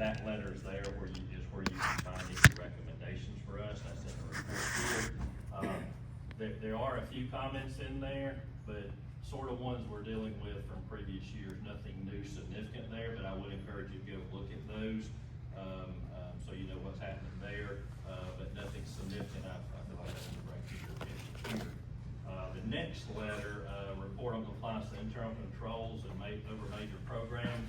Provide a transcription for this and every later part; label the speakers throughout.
Speaker 1: that letter's there where you can find any recommendations for us. That's in the report here. There are a few comments in there, but sort of ones we're dealing with from previous years. Nothing new significant there, but I would encourage you to go look at those, so you know what's happening there, but nothing significant I feel like I need to bring to your attention here. The next letter, report on compliance with internal controls and over major programs.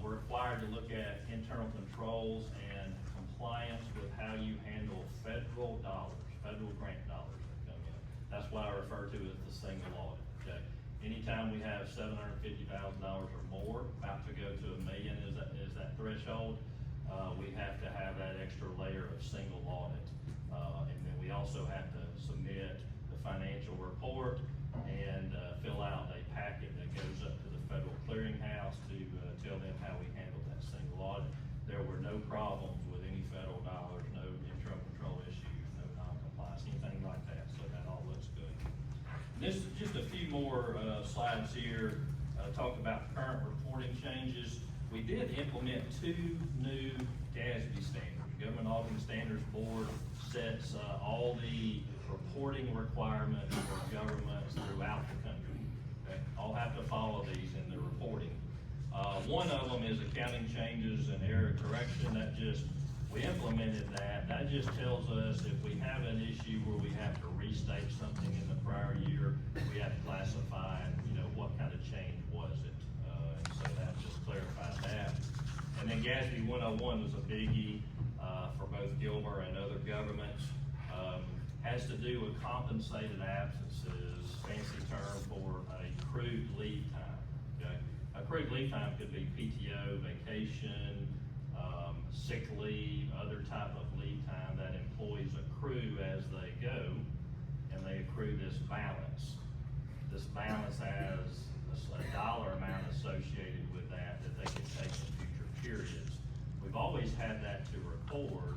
Speaker 1: We're required to look at internal controls and compliance with how you handle federal dollars, federal grant dollars that come in. That's why I refer to it as the single audit, okay? Anytime we have $750,000 or more, about to go to $1 million is that threshold, we have to have that extra layer of single audit. And then we also have to submit the financial report and fill out a packet that goes up to the federal clearinghouse to tell them how we handle that single audit. There were no problems with any federal dollars, no internal control issues, no non-compliance, anything like that, so that all looks good. This is just a few more slides here, talk about current reporting changes. We did implement 2 new GASB standards. Government Auditing Standards Board sets all the reporting requirements for governments throughout the country. Okay? All have to follow these in the reporting. One of them is accounting changes and error correction. We implemented that. That just tells us if we have an issue where we have to restate something in the prior year, we have to classify, what kind of change was it. And so that just clarifies that. And then GASB 101 was a biggie for both Gilmer and other governments. Has to do with compensated absences, fancy term for accrued leave time. Okay? Accrued leave time could be PTO, vacation, sick leave, other type of leave time that employees accrue as they go, and they accrue this balance. This balance has a dollar amount associated with that they can take in future periods. We've always had that to record,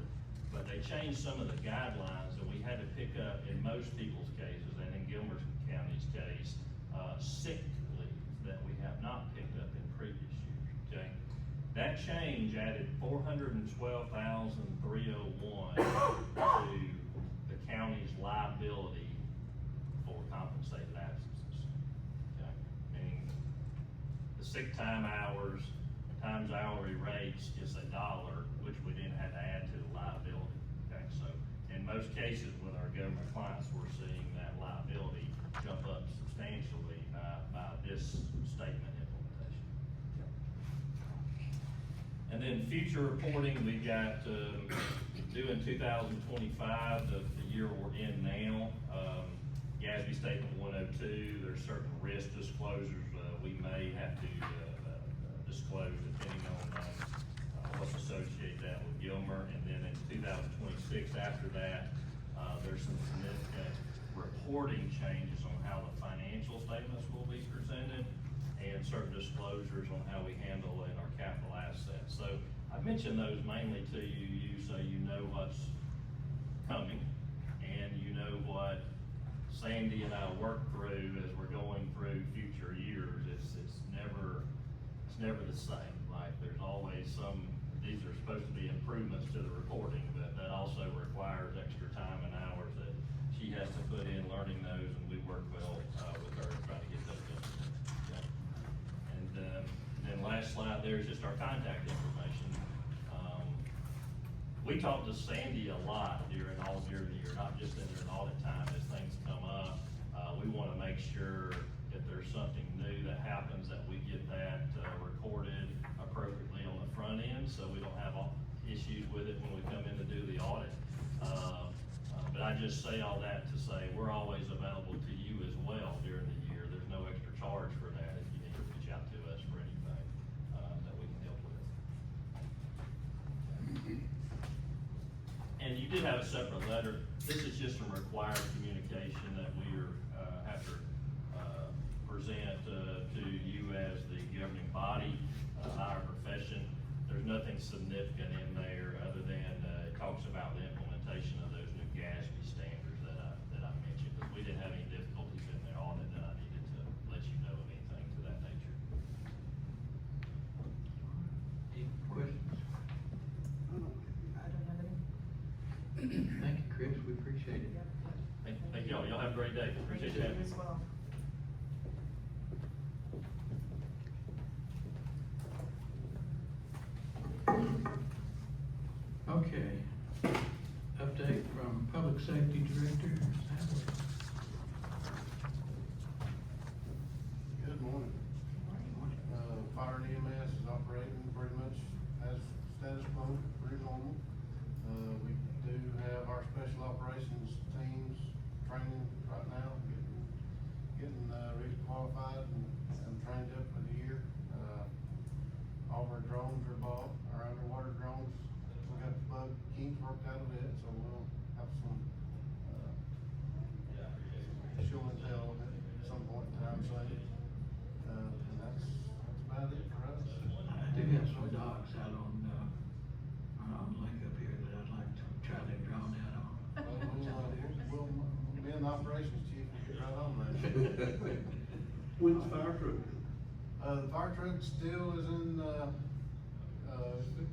Speaker 1: but they changed some of the guidelines, and we had to pick up, in most people's cases, and in Gilmer County's case, sick leave that we have not picked up in previous years, okay? That change added $412,301 to the county's liability for compensated absences, okay? Meaning the sick time hours times hourly rates is $1, which we didn't have to add to the liability, okay? So in most cases with our government clients, we're seeing that liability jump up substantially by this statement implementation. And then future reporting, we've got due in 2025, the year we're in now, GASB Statement 102, there's certain risk disclosures we may have to disclose depending on what's associated that with Gilmer. And then in 2026 after that, there's some significant reporting changes on how the financial statements will be presented and certain disclosures on how we handle in our capital assets. So I mentioned those mainly to you so you know what's coming and you know what Sandy and I work through as we're going through future years. It's never the same. Like there's always these are supposed to be improvements to the reporting, but that also requires extra time and hours that she has to put in learning those, and we work well with her to try to get those done. Okay. And then last slide there is just our contact information. We talk to Sandy a lot during the year, not just in their audit time as things come up. We want to make sure if there's something new that happens that we get that recorded appropriately on the front end so we don't have issues with it when we come in to do the audit. But I just say all that to say we're always available to you as well during the year. There's no extra charge for that if you need to reach out to us for anything that we can help with. And you did have a separate letter. This is just some required communication that we have to present to you as the governing body, our profession. There's nothing significant in there other than it talks about the implementation of those new GASB standards that I mentioned. Because we didn't have any difficulties in their audit, and I needed to let you know of anything to that nature.
Speaker 2: Any questions? as well.
Speaker 3: Okay. Update from Public Safety Director.
Speaker 4: Good morning. Fire and EMS is operating pretty much as status quo, pretty normal. We do have our special operations teams training right now, getting re-qualified and trained up for the year. All of our drones are bought, our underwater drones, we got the bug kinks worked out of it, so we'll have some, show and tell at some point in time soon. And that's about it for us.
Speaker 3: I do have some dogs out on lake up here that I'd like to try their drone out on.
Speaker 4: We'll, me and the operations chief will get right on that.
Speaker 5: When's the fire truck?
Speaker 4: The fire truck still is in,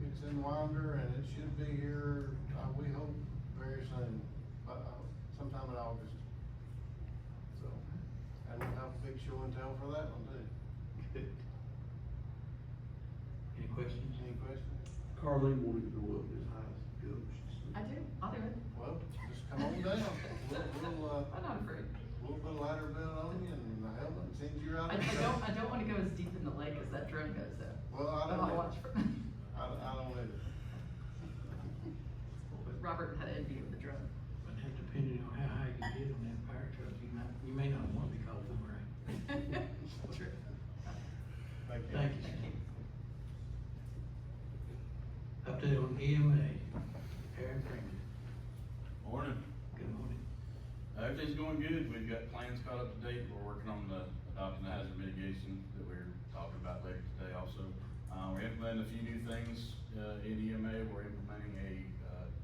Speaker 4: it's in Winder, and it should be here, we hope very soon, sometime in August. So, and we'll have a big show and tell for that one too.
Speaker 3: Any questions?
Speaker 4: Any questions?
Speaker 5: Carleen wanted to go up as high as it goes.
Speaker 2: I do, I'll do it.
Speaker 4: Well, just come on down.
Speaker 2: I'm not afraid.
Speaker 4: We'll put a ladder belt on you and a helmet and send you right.
Speaker 2: I don't wanna go as deep in the lake as that drone goes though.
Speaker 4: Well, I
Speaker 2: But
Speaker 4: don't.
Speaker 2: I'll watch for
Speaker 4: I don't either.
Speaker 2: Robert had envy of the drone.
Speaker 3: But then depending on how high you get on that fire truck, you may not want to be called boomerang.
Speaker 2: True.
Speaker 4: Thank you.
Speaker 3: Thank you.
Speaker 2: Thank you.
Speaker 3: Update on EMA. Aaron Freeman.
Speaker 6: Morning.
Speaker 3: Good morning.
Speaker 6: Everything's going good. We've got plans caught up to date. We're working on adopting the hazard mitigation that we're talking about later today also. We're implementing a few new things, in EMA. We're implementing a,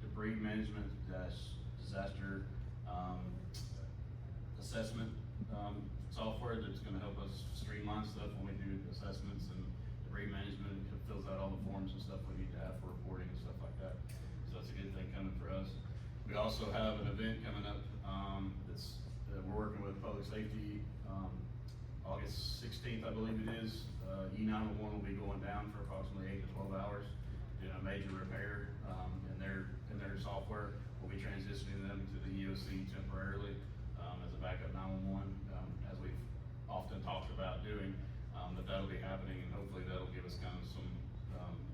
Speaker 6: debris management disaster, assessment, software that's gonna help us streamline stuff when we do assessments and debris management. It fills out all the forms and stuff we need to have for reporting and stuff like that. So that's a good thing coming for us. We also have an event coming up, we're working with public safety, August 16th, I believe it is. E911 will be going down for approximately 8 to 12 hours, doing a major repair, in their software. We'll be transitioning them to the EOC temporarily, as a backup 911, as we've often talked about doing. But that'll be happening, and hopefully that'll give us kind of some,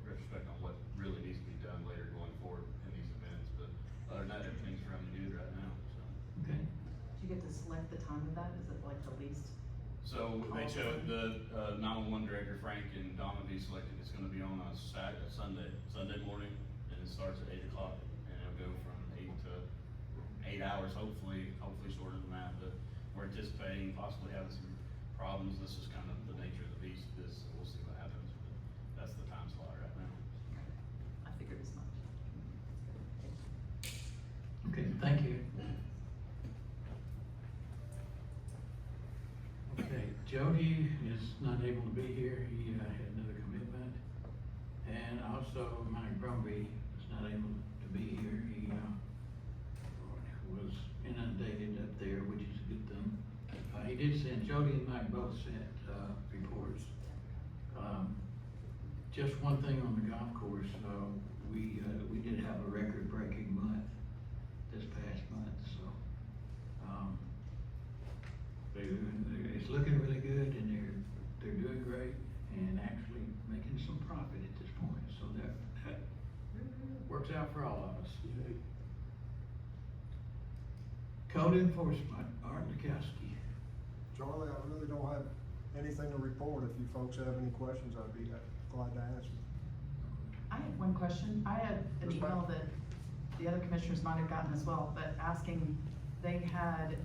Speaker 6: retrospect on what really needs to be done later going forward in these events. But other than that, everything's running good right now, so.
Speaker 3: Okay.
Speaker 2: Do you get to select the time of that? Is it like the least?
Speaker 6: So they chose the, 911 director, Frank and Donna B selected, it's gonna be on a Sunday morning, and it starts at 8 o'clock, and it'll go from 8 to 8 hours, hopefully shorter than that, but we're anticipating possibly having some problems. This is kind of the nature of the beast, we'll see what happens, but that's the time slot right now.
Speaker 2: I figured as much.
Speaker 3: Okay, thank you. Okay, Jody is not able to be here. He had another commitment. And also Mike Brumby is not able to be here. He was inundated up there, which is a good thing. He did send, Jody and Mike both sent reports. Just one thing on the golf course, we did have a record-breaking month this past month, so it's looking really good, and they're doing great, and actually making some profit at this point, so that works out for all of us. Code enforcement, Art Lukowski.
Speaker 7: Charlie, I really don't have anything to report. If you folks have any questions, I'd be glad to answer.
Speaker 2: I have one question. I had an
Speaker 7: Yes, ma'am.
Speaker 2: email that the other commissioners might have gotten as well, but asking, they had,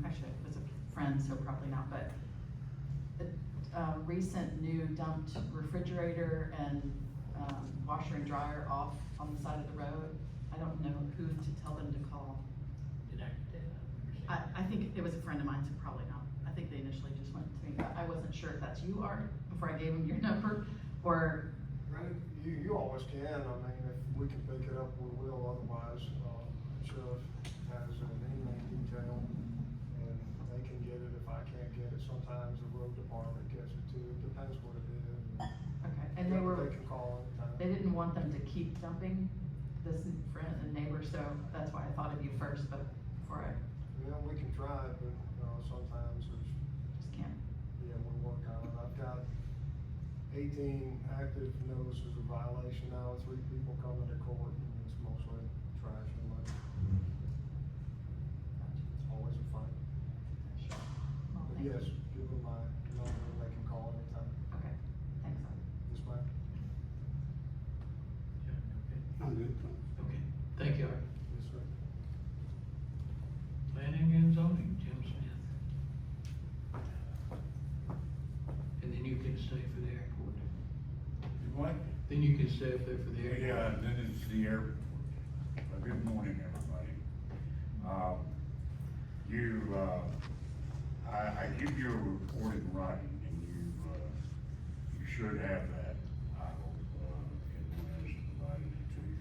Speaker 2: actually it was a friend, so probably not, but a recent new dumped refrigerator and washer and dryer off on the side of the road. I don't know who to tell them to call. I think it was a friend of mine, so probably not. I think they initially just went to me, but I wasn't sure if that's you, Art, before I gave them your number, or.
Speaker 7: Right, you always can. I mean, if we can pick it up, we will. Otherwise, Sheriff has an email detail, and they can get it if sometimes the road department gets it too, it depends what it is.
Speaker 2: Okay, and they were,
Speaker 7: They can call anytime.
Speaker 2: they didn't want them to keep dumping this friend and neighbor, so that's why I thought of you first, but before I
Speaker 7: Yeah, we can try it, but, sometimes there's,
Speaker 2: just can't.
Speaker 7: yeah, we work on it. I've got 18 active notices of violation now, 3 people coming to court, and it's mostly trash and money. It's always a fight.
Speaker 2: Sure. Well,
Speaker 7: But
Speaker 2: thank you.
Speaker 7: yes, give them my number, and they can call anytime.
Speaker 2: Okay, thanks, Art.
Speaker 7: Yes, ma'am.
Speaker 5: I'm good.
Speaker 3: Okay, thank you, Art.
Speaker 7: Yes, sir.
Speaker 3: Planning and zoning, Jim Smith. And then you can stay for the airport.
Speaker 8: What?
Speaker 3: Then you can stay up there for the airport.
Speaker 8: Yeah, then it's the airport. Good morning, everybody. I give you a report in writing, and you should have that, I hope, and has provided it to you.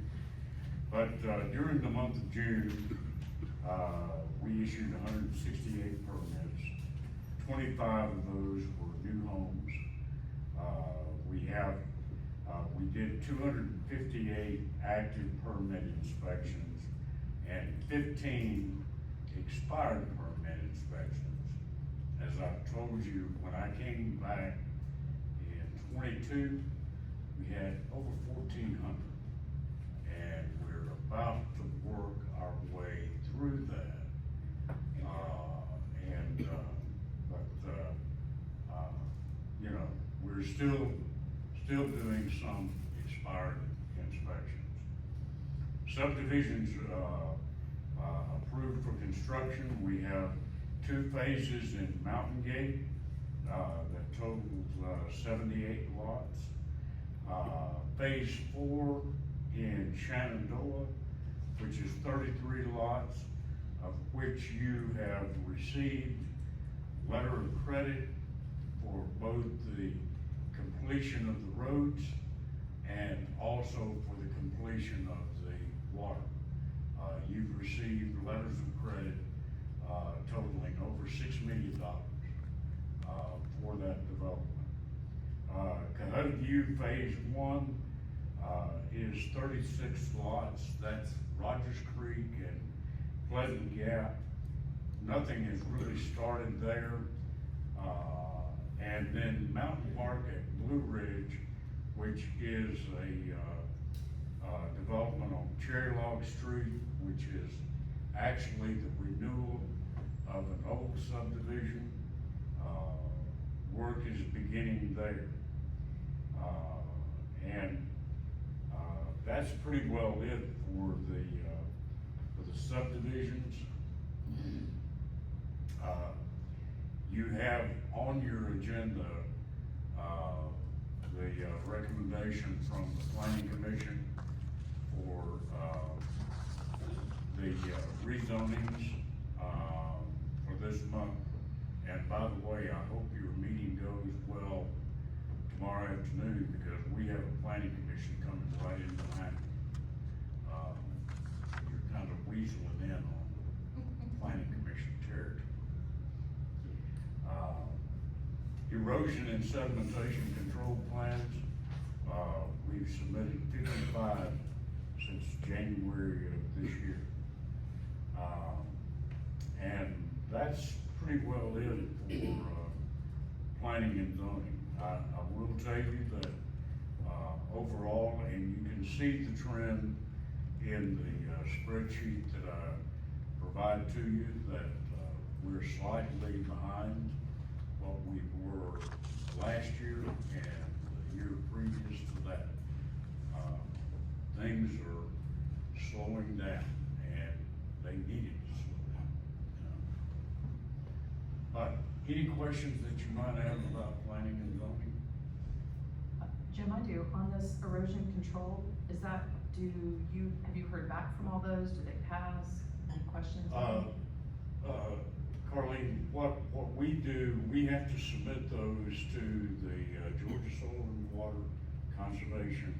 Speaker 8: But, during the month of June, we issued 168 permits. 25 of those were new homes. We did 258 active permit inspections and 15 expired permit inspections. As I've told you, when I came back in 22, we had over 1,400. And we're about to work our way through that. We're still doing some expired inspections. Subdivisions, approved for construction, we have 2 phases in Mountain Gate, that totals, 78 lots. Phase 4 in Shenandoah, which is 33 lots, of which you have received letter of credit for both the completion of the roads and also for the completion of the water. You've received letters of credit, totaling over $6 million, for that development. Cohutta View Phase 1, is 36 lots. That's Rogers Creek and Pleasant Gap. Nothing has really started there. And then Mountain Park at Blue Ridge, which is a development on Cherry Log Street, which is actually the renewal of an old subdivision. Work is beginning there. That's pretty well it for the subdivisions. You have on your agenda, the recommendation from the Planning Commission for, the rezonings, for this month. And by the way, I hope your meeting goes well tomorrow afternoon, because we have a Planning Commission coming right in behind you. You're kind of weaseling in on Planning Commission territory. Erosion and sedimentation control plans, we've submitted 55 since January of this year. And that's pretty well it for, planning and zoning. I will tell you that, overall, and you can see the trend in the spreadsheet that I provide to you, that we're slightly behind what we were last year and the year previous to that. Things are slowing down, and they needed to slow down. Any questions that you might have about planning and zoning?
Speaker 2: Jim, I do, on this erosion control, have you heard back from all those? Do they pass? Any questions?
Speaker 8: Carlene, what we do, we have to submit those to the Georgia Soil and Water Conservation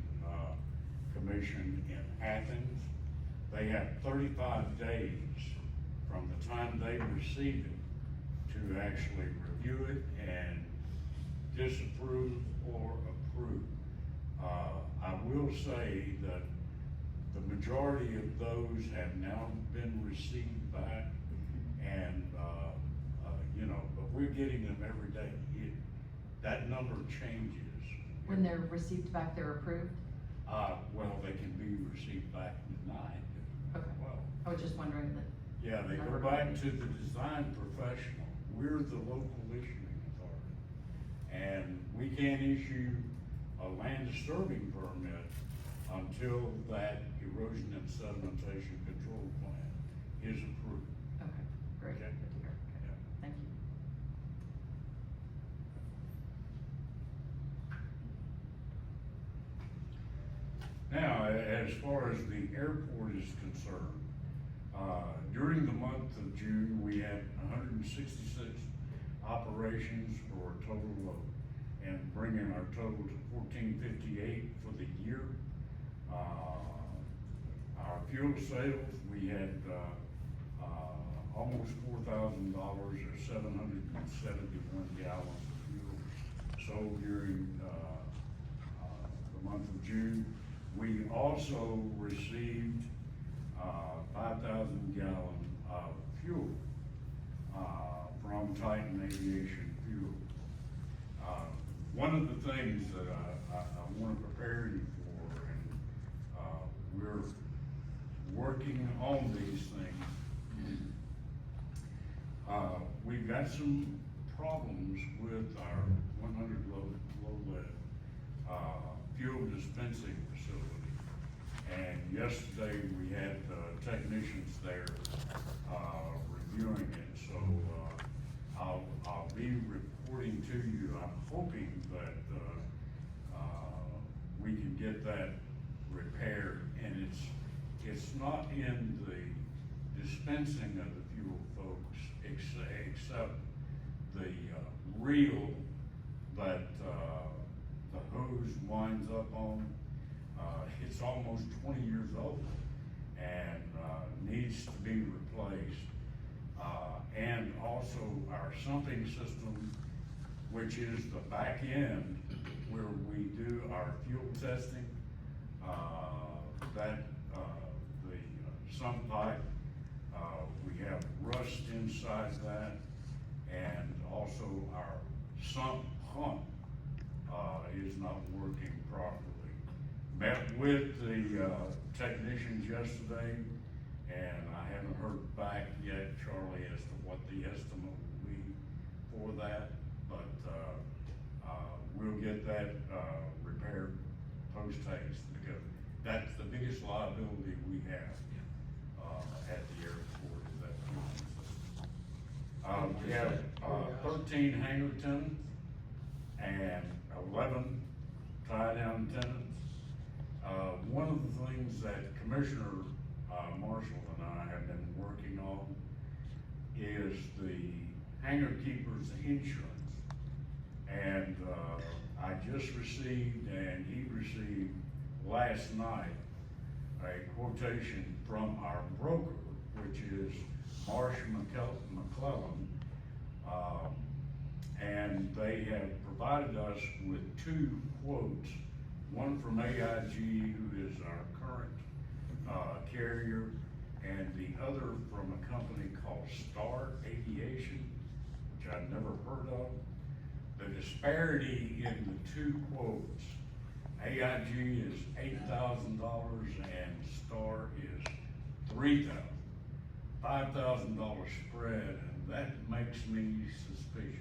Speaker 8: Commission in Athens. They have 35 days from the time they receive it to actually review it and disapprove or approve. I will say that the majority of those have now been received back, and, you know, but we're getting them every day. That number changes.
Speaker 2: When they're received back, they're approved?
Speaker 8: Well, they can be received back denied.
Speaker 2: Okay.
Speaker 8: Well,
Speaker 2: I was just wondering that.
Speaker 8: yeah, they go back to the design professional. We're the local issuing authority. And we can't issue a land disturbing permit until that erosion and sedimentation control plan is approved.
Speaker 2: Okay, great,
Speaker 8: Okay.
Speaker 2: good to hear, okay,
Speaker 8: Yeah.
Speaker 2: thank you.
Speaker 8: Now, as far as the airport is concerned, during the month of June, we had 166 operations for a total of, and bringing our total to 1458 for the year. Our fuel sales, we had, almost $4,000 or 771 gallons of fuel sold during, the month of June. We also received, 5,000 gallons of fuel, from Titan Aviation Fuel. One of the things that I want to prepare you for, and, we're working on these things. We've got some problems with our 100 low lead, fuel dispensing facility. And yesterday, we had, technicians there, reviewing it, so, I'll be reporting to you. I'm hoping that, we can get that repaired, and it's not in the dispensing of the fuel, folks, except the, reel that, the hose winds up on. It's almost 20 years old and, needs to be replaced. And also our sumping system, which is the back end where we do our fuel testing, the sump pipe, we have rust inside that, and also our sump pump, is not working properly. Met with the, technicians yesterday, and I haven't heard back yet, Charlie, as to what the estimate will be for that, but, we'll get that, repaired post-haste, because that's the biggest liability we have, at the airport, is that fuel system. We have, 13 hangar tenants and 11 tie-down tenants. One of the things that Commissioner, Marshall and I have been working on is the hangar keeper's insurance. And, I just received, and he received last night, a quotation from our broker, which is Marsh McClellan. And they have provided us with 2 quotes, one from AIG, who is our current, carrier, and the other from a company called Star Aviation, which I've never heard of. The disparity in the 2 quotes, AIG is $8,000 and Star is $3,000. $5,000 spread, and that makes me suspicious.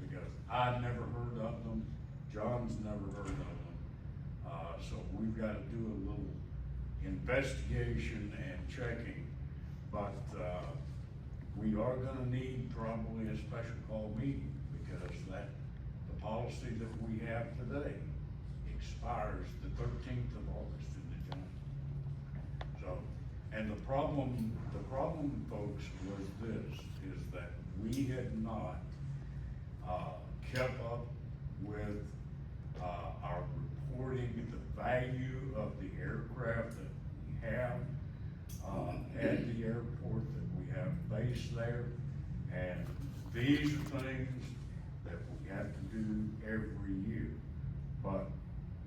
Speaker 8: Because I've never heard of them, John's never heard of them. So we've got to do a little investigation and checking, but, we are gonna need probably a special call meeting, because the policy that we have today expires the 13th of August in the Johnson. So, and the problem, folks, was this, is that we had not, kept up with, our reporting, the value of the aircraft that we have, at the airport, that we have based there. these are things that we have to do every year. But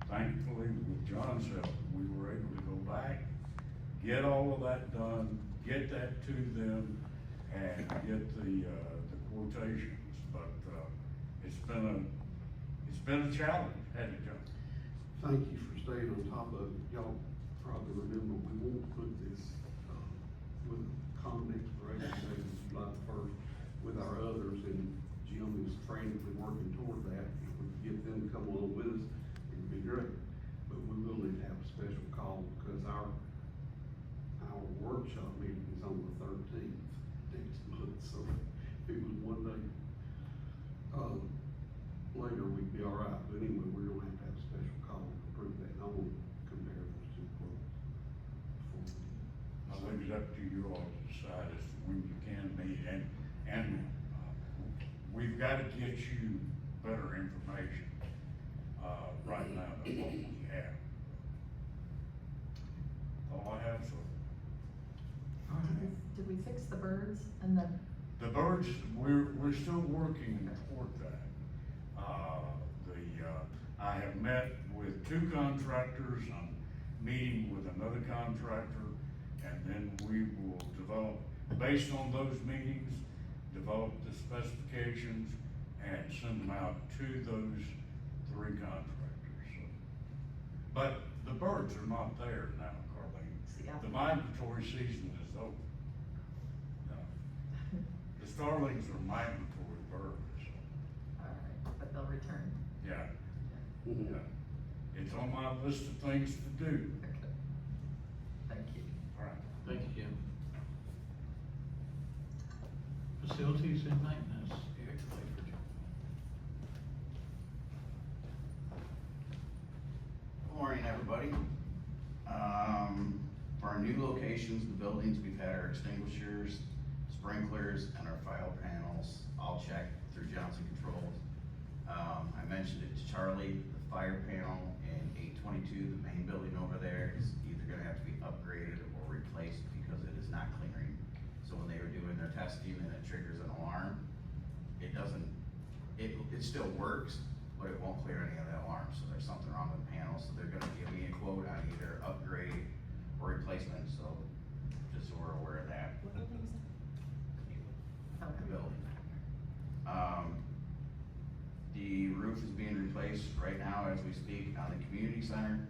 Speaker 8: thankfully, with John's help, we were able to go back, get all of that done, get that to them, and get the quotations. But, it's been a challenge, hasn't it, John?
Speaker 5: Thank you for staying on top of it. Y'all probably remember, we won't put this, with common expiration date of July 1st with our others, and Jim is frantically working toward that. If we could get them to come along with us, it'd be great. But we will need to have a special call, because our workshop meeting is on the 13th next month, so if it was one day, later, we'd be all right. But anyway, we're gonna have to have a special call to approve that. I won't compare those two quotes.
Speaker 8: I think it's up to you all to decide as to when you can meet, and we've gotta get you better information, right now than what we have. All I have, so.
Speaker 2: Did we fix the birds and the,
Speaker 8: The birds, we're still working toward that. I have met with two contractors, I'm meeting with another contractor, and then we will develop, based on those meetings, develop the specifications and send them out to those three contractors. So, but the birds are not there now,
Speaker 2: See,
Speaker 8: Carlene.
Speaker 2: I-
Speaker 8: The migratory season is over. No. The starlings are migratory birds.
Speaker 2: all right, but they'll return.
Speaker 8: Yeah,
Speaker 5: Mhm.
Speaker 8: yeah. It's on my list of things to do.
Speaker 2: Okay. Thank you.
Speaker 8: All right.
Speaker 3: Thank you, Jim. Facilities and maintenance, Eric Clifford.
Speaker 9: Good morning, everybody. For our new locations, the buildings, we've had our extinguishers, sprinklers, and our file panels all checked through Johnson Controls. I mentioned it to Charlie, the fire panel in 822, the main building over there, is either gonna have to be upgraded or replaced because it is not clearing. So when they were doing their testing and it triggers an alarm, it doesn't, it still works, but it won't clear any of the alarms, so there's something wrong with the panel, so they're gonna give me a quote on either upgrade or replacement, so just so we're aware of that. The
Speaker 2: Okay.
Speaker 9: building. The roof is being replaced right now as we speak on the community center.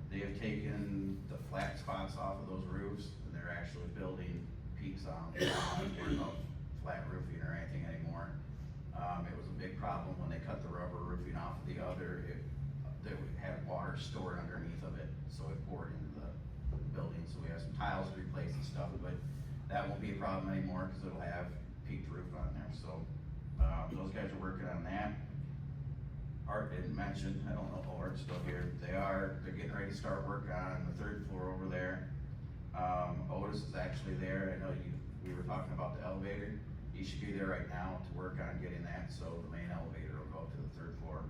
Speaker 9: They have taken the flat spots off of those roofs, and they're actually building peaks on them. They're not flat roofing or anything anymore. It was a big problem when they cut the rubber roofing off of the other, they had water stored underneath of it, so it poured into the building, so we have some tiles to replace and stuff, but that won't be a problem anymore, cause it'll have peaked roof on there, so, those guys are working on that. Art didn't mention, I don't know if Art's still here, they're getting ready to start work on the third floor over there. Otis is actually there, I know we were talking about the elevator, he should be there right now to work on getting that, so the main elevator will go to the third floor.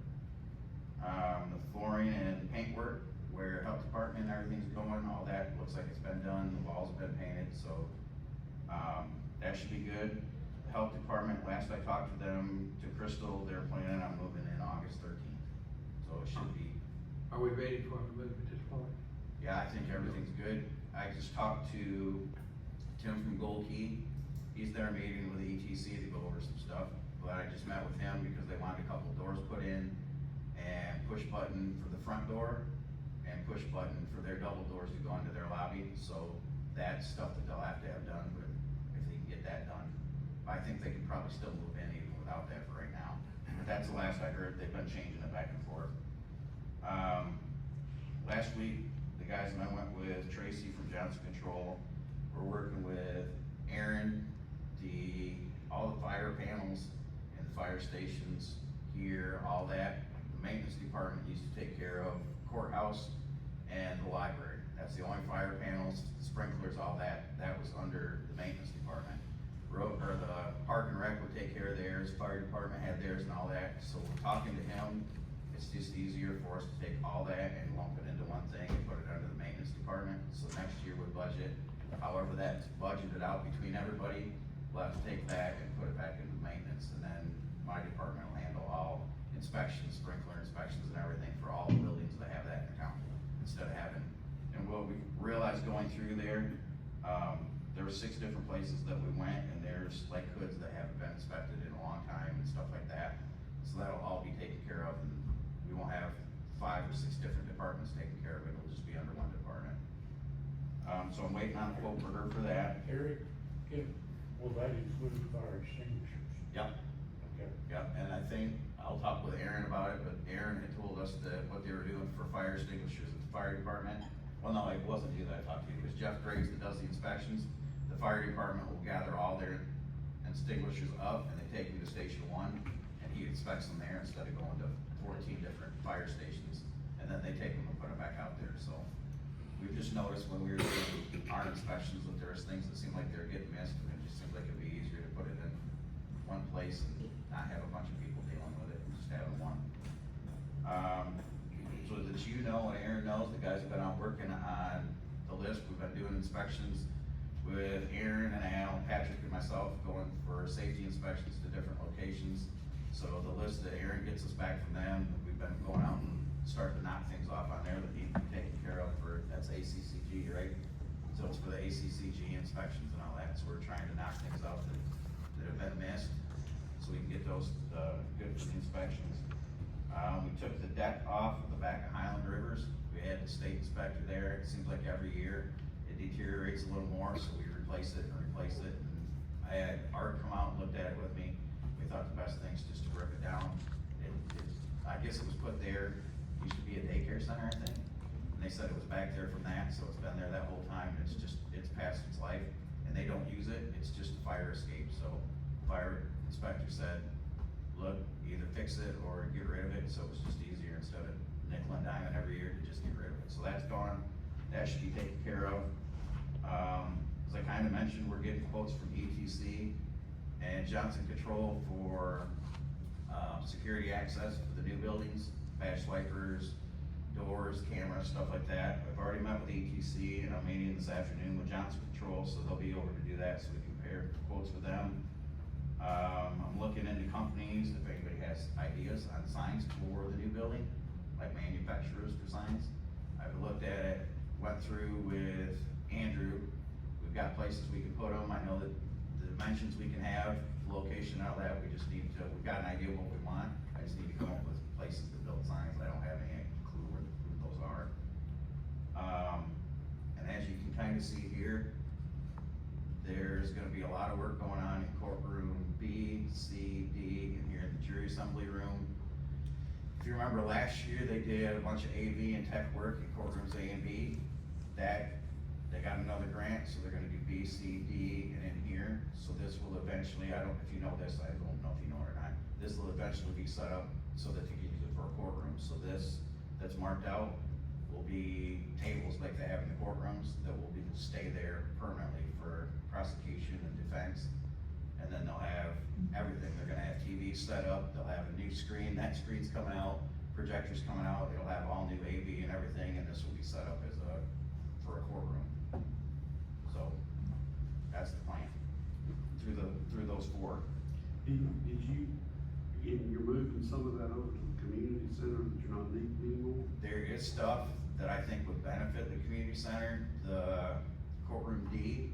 Speaker 9: The flooring and paint work, where health department and everything's going, all that looks like it's been done, the walls have been painted, so, that should be good. The health department, last I talked to them, to Crystal, they're planning on moving in August 13th, so it should be,
Speaker 3: Are we ready for the move at this point?
Speaker 9: yeah, I think everything's good. I just talked to Tim from Gold Key, he's there meeting with the ETC to go over some stuff, but I just met with him because they wanted a couple doors put in, and push button for the front door, and push button for their double doors to go into their lobby, so that's stuff that they'll have to have done, but if they can get that done. I think they can probably still move in even without that for right now, but that's the last I heard, they've been changing it back and forth. Last week, the guys and I went with Tracy from Johnson Control, we're working with Aaron, all the fire panels and the fire stations here, all that. The maintenance department used to take care of courthouse and the library. That's the only fire panels, sprinklers, all that. That was under the maintenance department. The park and rec would take care of theirs, fire department had theirs and all that. So we're talking to him, it's just easier for us to take all that and lump it into one thing and put it under the maintenance department. So next year we budget, however that's budgeted out between everybody, we'll have to take that and put it back into maintenance, and then my department will handle all inspections, sprinkler inspections and everything for all the buildings that have that in account, instead of having, and what we realized going through there, there were 6 different places that we went, and there's like hoods that haven't been inspected in a long time and stuff like that. So that'll all be taken care of, and we won't have 5 or 6 different departments taking care of it, it'll just be under one department. So I'm waiting on a quote for her for that.
Speaker 8: Eric, will that include fire extinguishers?
Speaker 9: Yep.
Speaker 8: Okay.
Speaker 9: Yep, and I think, I'll talk with Aaron about it, but Aaron had told us that what they were doing for fire extinguishers at the fire department, well, no, it wasn't you that I talked to, it was Jeff Griggs that does the inspections. The fire department will gather all their extinguishers up, and they take them to Station 1, and he inspects them there instead of going to 14 different fire stations, and then they take them and put them back out there, so. We've just noticed when we were doing our inspections that there's things that seem like they're getting missed, and it just seems like it'd be easier to put it in one place and not have a bunch of people dealing with it, and just having one. So that you know, and Aaron knows, the guys have been out working on the list, we've been doing inspections with Aaron and Al, Patrick and myself, going for safety inspections to different locations. So the list that Aaron gets us back from them, we've been going out and starting to knock things off on there that need to be taken care of for, that's ACCG, right? So it's for the ACCG inspections and all that, so we're trying to knock things out that have been missed, so we can get those, good for the inspections. We took the deck off of the back of Highland Rivers, we had the state inspector there, it seems like every year it deteriorates a little more, so we replace it, and I had Art come out and looked at it with me. We thought the best thing is just to rip it down. I guess it was put there, used to be a daycare center, I think, and they said it was back there from that, so it's been there that whole time, and it's past its life, and they don't use it, it's just a fire escape, so fire inspector said, look, either fix it or get rid of it, so it was just easier instead of nickel and diming every year to just get rid of it, so that's gone, that should be taken care of. As I kinda mentioned, we're getting quotes from ETC and Johnson Control for, security access for the new buildings, badge swipers, doors, cameras, stuff like that. I've already met with ETC, and I'm meeting this afternoon with Johnson Control, so they'll be over to do that, so we can compare quotes with them. I'm looking into companies, if anybody has ideas on signs for the new building, like manufacturers for signs. I've looked at it, went through with Andrew, we've got places we can put them, I know that the dimensions we can have, location, all that, we just need to, we've got an idea of what we want, I just need to come up with places to build signs, I don't have any clue where those are. And as you can kinda see here, there's gonna be a lot of work going on in courtroom B, C, D, and here in the jury assembly room. If you remember last year, they did a bunch of AV and tech work in courtrooms A and B. They got another grant, so they're gonna do B, C, D, and in here. So this will eventually, I don't, if you know this, I don't know if you know it or not, this will eventually be set up so that you can use it for a courtroom. So this, that's marked out, will be tables like they have in the courtrooms that will be, stay there permanently for prosecution and defense. And then they'll have everything, they're gonna have TVs set up, they'll have a new screen, that screen's coming out, projectors coming out, it'll have all new AV and everything, and this will be set up as for a courtroom. So, that's the plan, through those 4.
Speaker 5: Did you, again, you're moving some of that over to the community center that you're not needing anymore?
Speaker 9: There is stuff that I think would benefit the community center. The courtroom D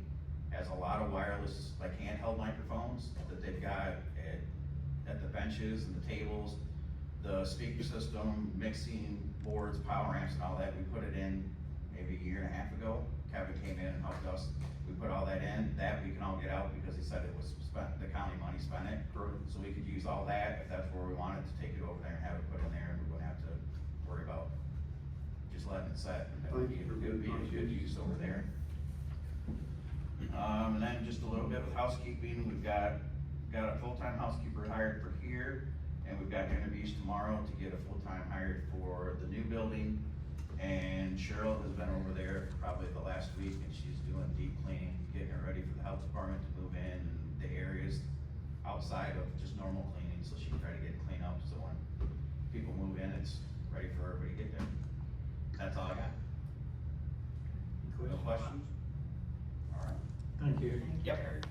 Speaker 9: has a lot of wireless, like handheld microphones that they've got at the benches and the tables. The speaker system, mixing boards, power amps and all that, we put it in maybe a year and a half ago. Kevin came in and helped us. We put all that in, that we can all get out because he said it was spent, the county money spent it. So we could use all that if that's where we wanted to take it over there and have it put in there, and we wouldn't have to worry about just letting it set. It would be a good use over there. And then just a little bit with housekeeping, we've got a full-time housekeeper hired for here, and we've got interviews tomorrow to get a full-time hired for the new building. And Cheryl has been over there probably the last week, and she's doing deep cleaning, getting it ready for the health department to move in, and the areas outside of just normal cleaning, so she can try to get it cleaned up, so when people move in, it's ready for everybody to get there. That's all I got. No questions? All right.
Speaker 3: Thank you.
Speaker 9: Yep.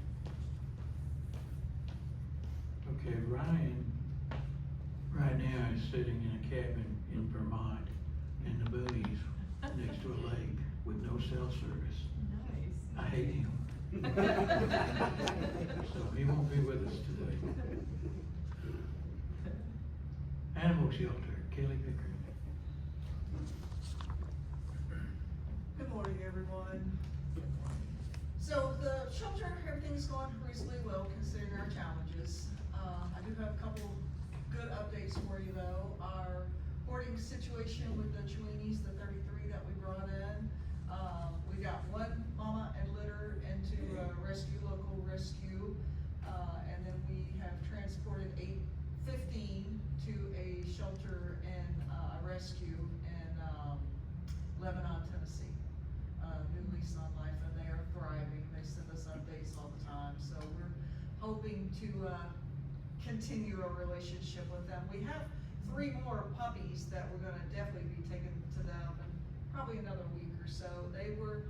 Speaker 3: Okay, Ryan, right now is sitting in a cabin in Vermont, in the boonies, next to a lake, with no cell service.
Speaker 2: Nice.
Speaker 3: I hate him. So he won't be with us today. Animal shelter, Kelly Pickard.
Speaker 10: Good morning, everyone. So the shelter, everything's going reasonably well considering our challenges. I do have a couple good updates for you though. Our boarding situation with the Joenes, the 33 that we brought in, we got one mama and litter into local rescue, and then we have transported 15 to a shelter and a rescue in Lebanon, Tennessee. New lease on life, and they are thriving. They send us updates all the time, so we're hoping to continue a relationship with them. We have 3 more puppies that we're gonna definitely be taking to them in probably another week or so. They were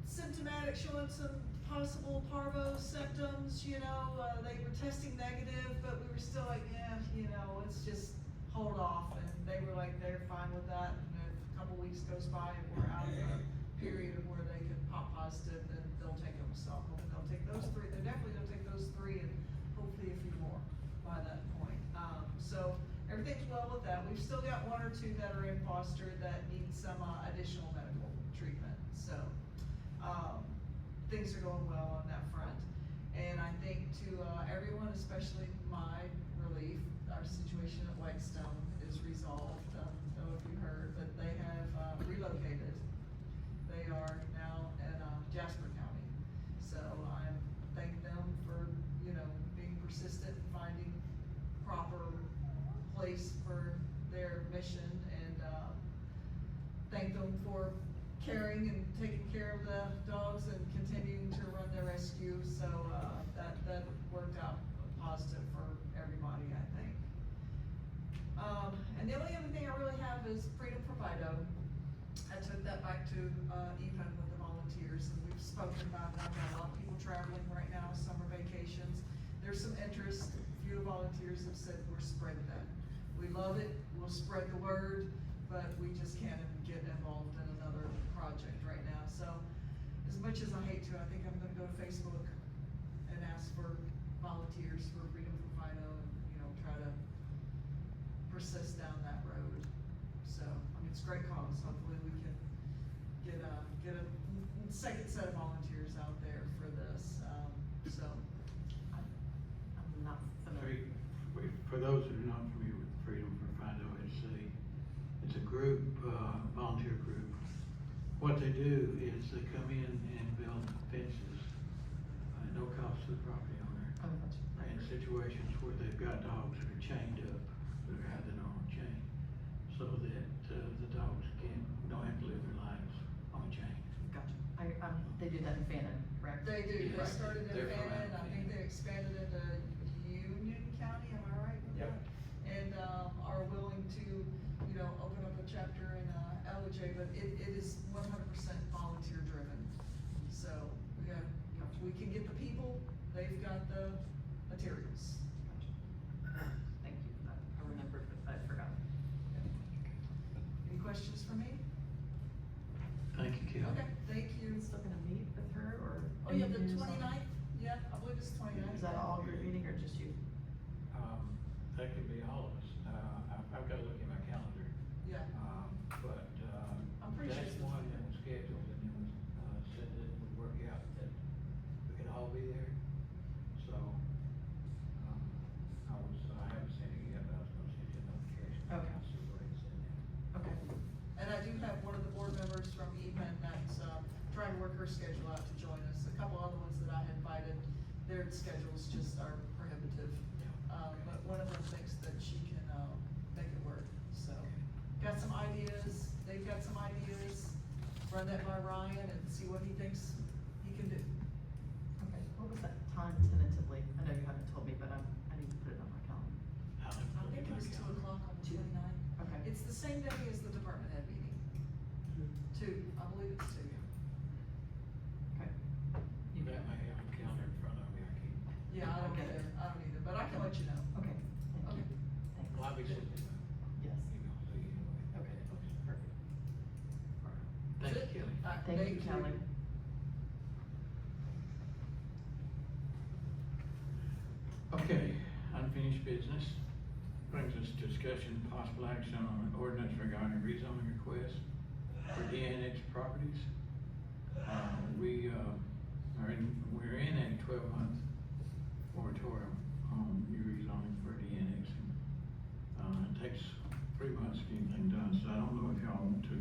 Speaker 10: symptomatic, showing some possible parvo symptoms, you know, they were testing negative, but we were still like, yeah, you know, let's just hold off, and they were like, they're fine with that, and if a couple weeks goes by and we're out of the period of where they could pop positive, then they'll take them, so I'm hoping they'll take those 3, they're definitely gonna take those 3 and hopefully a few more by that point. So everything's well with that. We've still got 1 or 2 that are in foster that need some additional medical treatment, so things are going well on that front. And I think to everyone, especially my relief, our situation at Whitestone is resolved. I don't know if you heard, but they have relocated. They are now in Jasper County. So I thank them for, you know, being persistent in finding proper place for their mission, and thank them for caring and taking care of the dogs and continuing to run the rescue. So that worked out positive for everybody, I think. And the only other thing I really have is Freedom for Fido. I took that back to EPUN with the volunteers, and we've spoken about it. I've got a lot of people traveling right now, summer vacations. There's some interest. A few volunteers have said we're spreading that. We love it, we'll spread the word, but we just can't get involved in another project right now. So as much as I hate to, I think I'm gonna go to Facebook and ask for volunteers for Freedom for Fido, and, you know, try to persist down that road. So, I mean, it's a great cause. Hopefully we can get a second set of volunteers out there for this. So,
Speaker 2: I'm not familiar.
Speaker 3: For those who are not familiar with Freedom for Fido, it's a group, volunteer group. What they do is they come in and build fences at no cost to the property owner.
Speaker 2: Oh, gotcha.
Speaker 3: In situations where they've got dogs that are chained up, that are out there on a chain, so that the dogs don't have to live their lives on a chain.
Speaker 2: Gotcha. They do that in Fannin, correct?
Speaker 10: they do. They
Speaker 3: Right.
Speaker 10: started in
Speaker 3: They're from
Speaker 10: Fannin. I think
Speaker 3: Fannin.
Speaker 10: they expanded into Union County. Am I right with
Speaker 3: Yep.
Speaker 10: that? And are willing to, you know, open up a chapter in LJ, but it is 100% volunteer driven. So we can get the people. They've got the materials.
Speaker 2: Gotcha. Thank you for that. I remembered, but I forgot.
Speaker 10: Any questions for me?
Speaker 3: Thank you, Kelly.
Speaker 10: Okay, thank
Speaker 2: You
Speaker 10: you.
Speaker 2: still gonna meet with her, or?
Speaker 10: Oh, yeah, the
Speaker 2: you do
Speaker 10: 29th? Yeah, I believe it's 29th.
Speaker 2: Is that all group meeting or just you?
Speaker 3: That could be all of us. I've got to look at my calendar.
Speaker 10: Yeah.
Speaker 3: But,
Speaker 10: I'm pretty sure
Speaker 3: that's
Speaker 10: it's the
Speaker 3: one that
Speaker 10: 29th.
Speaker 3: was scheduled, and it was, said that it would work out that we could all be there. So, I haven't seen it yet, but I was gonna send you a notification.
Speaker 2: Okay.
Speaker 3: I'll see what it's in there.
Speaker 2: Okay.
Speaker 10: And I do have one of the board members from EPUN that's trying to work her schedule out to join us. A couple other ones that I had invited, their schedules just are prohibitive. But one of them thinks that she can make it work, so. Got some ideas, they've got some ideas, run that by Ryan and see what he thinks he can do.
Speaker 2: Okay, what was that time tentatively? I know you haven't told me, but I need to put it on my calendar.
Speaker 10: I think it was 2 o'clock on the 29th.
Speaker 2: Okay.
Speaker 10: It's the same day as the department head meeting. 2, I believe it's 2.
Speaker 2: Okay.
Speaker 3: You got my calendar in front of me, I can't.
Speaker 10: Yeah, I don't
Speaker 2: Okay.
Speaker 10: either, but I can let you know.
Speaker 3: Obviously.
Speaker 2: Yes.
Speaker 3: You know, so you know,
Speaker 2: Okay, perfect.
Speaker 3: all right. Thank you, Kelly.
Speaker 2: Thank you, Kelly.
Speaker 3: Okay, unfinished business. Brings us to discussion, possible action on an ordinance regarding rezoning requests for de-annexed properties. We're in a 12-month moratorium on new rezoning for de-annexing. It takes 3 months to get anything done, so I don't know if y'all want to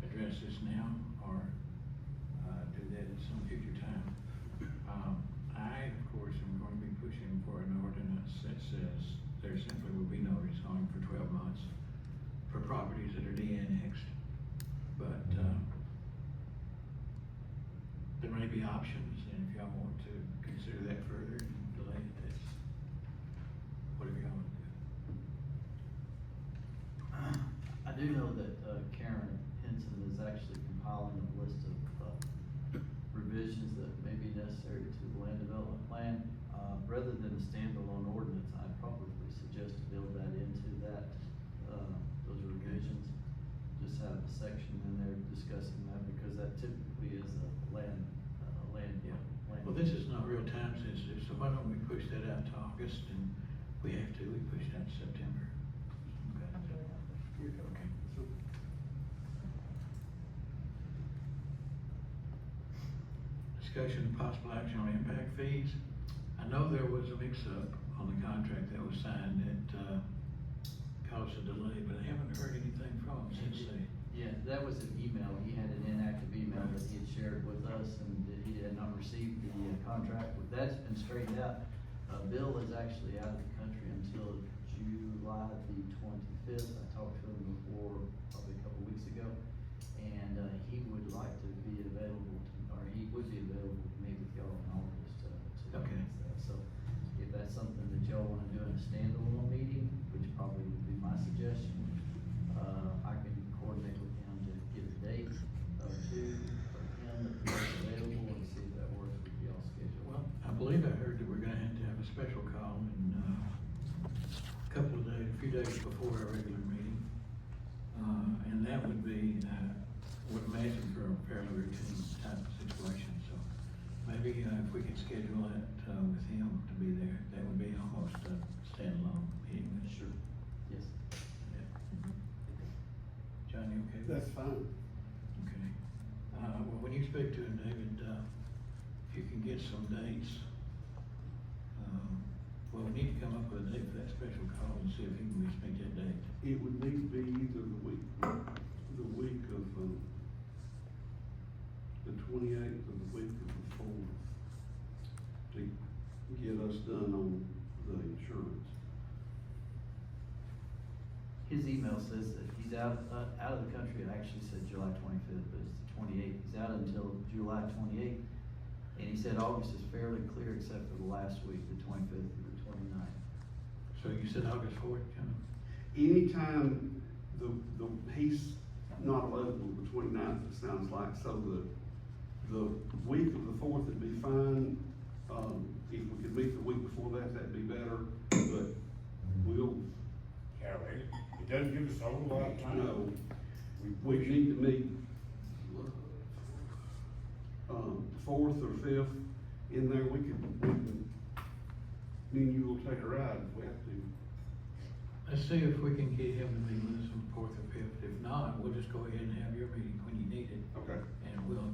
Speaker 3: address this now or, do that at some future time. I, of course, am going to be pushing for an ordinance that says there simply will be no rezoning for 12 months for properties that are de-annexed. But, there may be options, and if y'all want to consider that further and delay it, that's whatever y'all want to do.
Speaker 11: I do know that Karen Henson is actually compiling a list of revisions that may be necessary to the land development plan. Rather than a standalone ordinance, I'd probably suggest to build that into that, those revisions. Just have a section in there discussing that, because that typically is a land.
Speaker 3: Yeah.
Speaker 11: land.
Speaker 3: Well, this is not real time sensitive, so why don't we push that out to August, and we have to, we push it out to September. Okay. Okay. Discussion of possible action on impact fees. I know there was a mix-up on the contract that was signed that, caused a delay, but I haven't heard anything from them since they.
Speaker 11: Yeah, that was an email, he had an inactive email that he had shared with us, and that he had not received the contract. But that's been straightened out. Bill is actually out of the country until July the 25th. I talked to him before, probably a couple weeks ago, and he would like to be available, or he would be available to meet with y'all in August to
Speaker 3: Okay.
Speaker 11: discuss that. So if that's something that y'all wanna do in a standalone meeting, which probably would be my suggestion, I can coordinate with him to get a date or two for him that he's available, and see if that works with y'all's schedule.
Speaker 3: Well, I believe I heard that we're gonna have to have a special call in, a few days before our regular meeting. And that would be, would imagine for a fairly routine type of situation, so maybe, if we could schedule that, with him to be there, that would be almost a standalone meeting.
Speaker 11: Sure. Yes.
Speaker 3: Yeah. John, you okay with that?
Speaker 5: That's fine.
Speaker 3: Okay. Well, when you speak to him, David, if you can get some dates, well, we need to come up with a date for that special call and see if he can respect that date.
Speaker 5: It would need to be either the week of, the 28th or the week of the 4th to get us done on the insurance.
Speaker 11: His email says that he's out of the country. It actually said July 25th, but it's the 28th. He's out until July 28th. And he said August is fairly clear except for the last week, the 25th through the 29th.
Speaker 3: So you said August 4th, John?
Speaker 5: Anytime he's not available the 29th, it sounds like, so the week of the 4th would be fine. If we could meet the week before that, that'd be better, but we'll.
Speaker 8: Yeah, it doesn't give us a whole lot of time.
Speaker 5: No, we need to meet, 4th or 5th in there, we can, me and you will take a ride if we have to.
Speaker 3: Let's see if we can get him to meet with us on the 4th or 5th. If not, we'll just go ahead and have your meeting when you need it.
Speaker 5: Okay.
Speaker 3: And we'll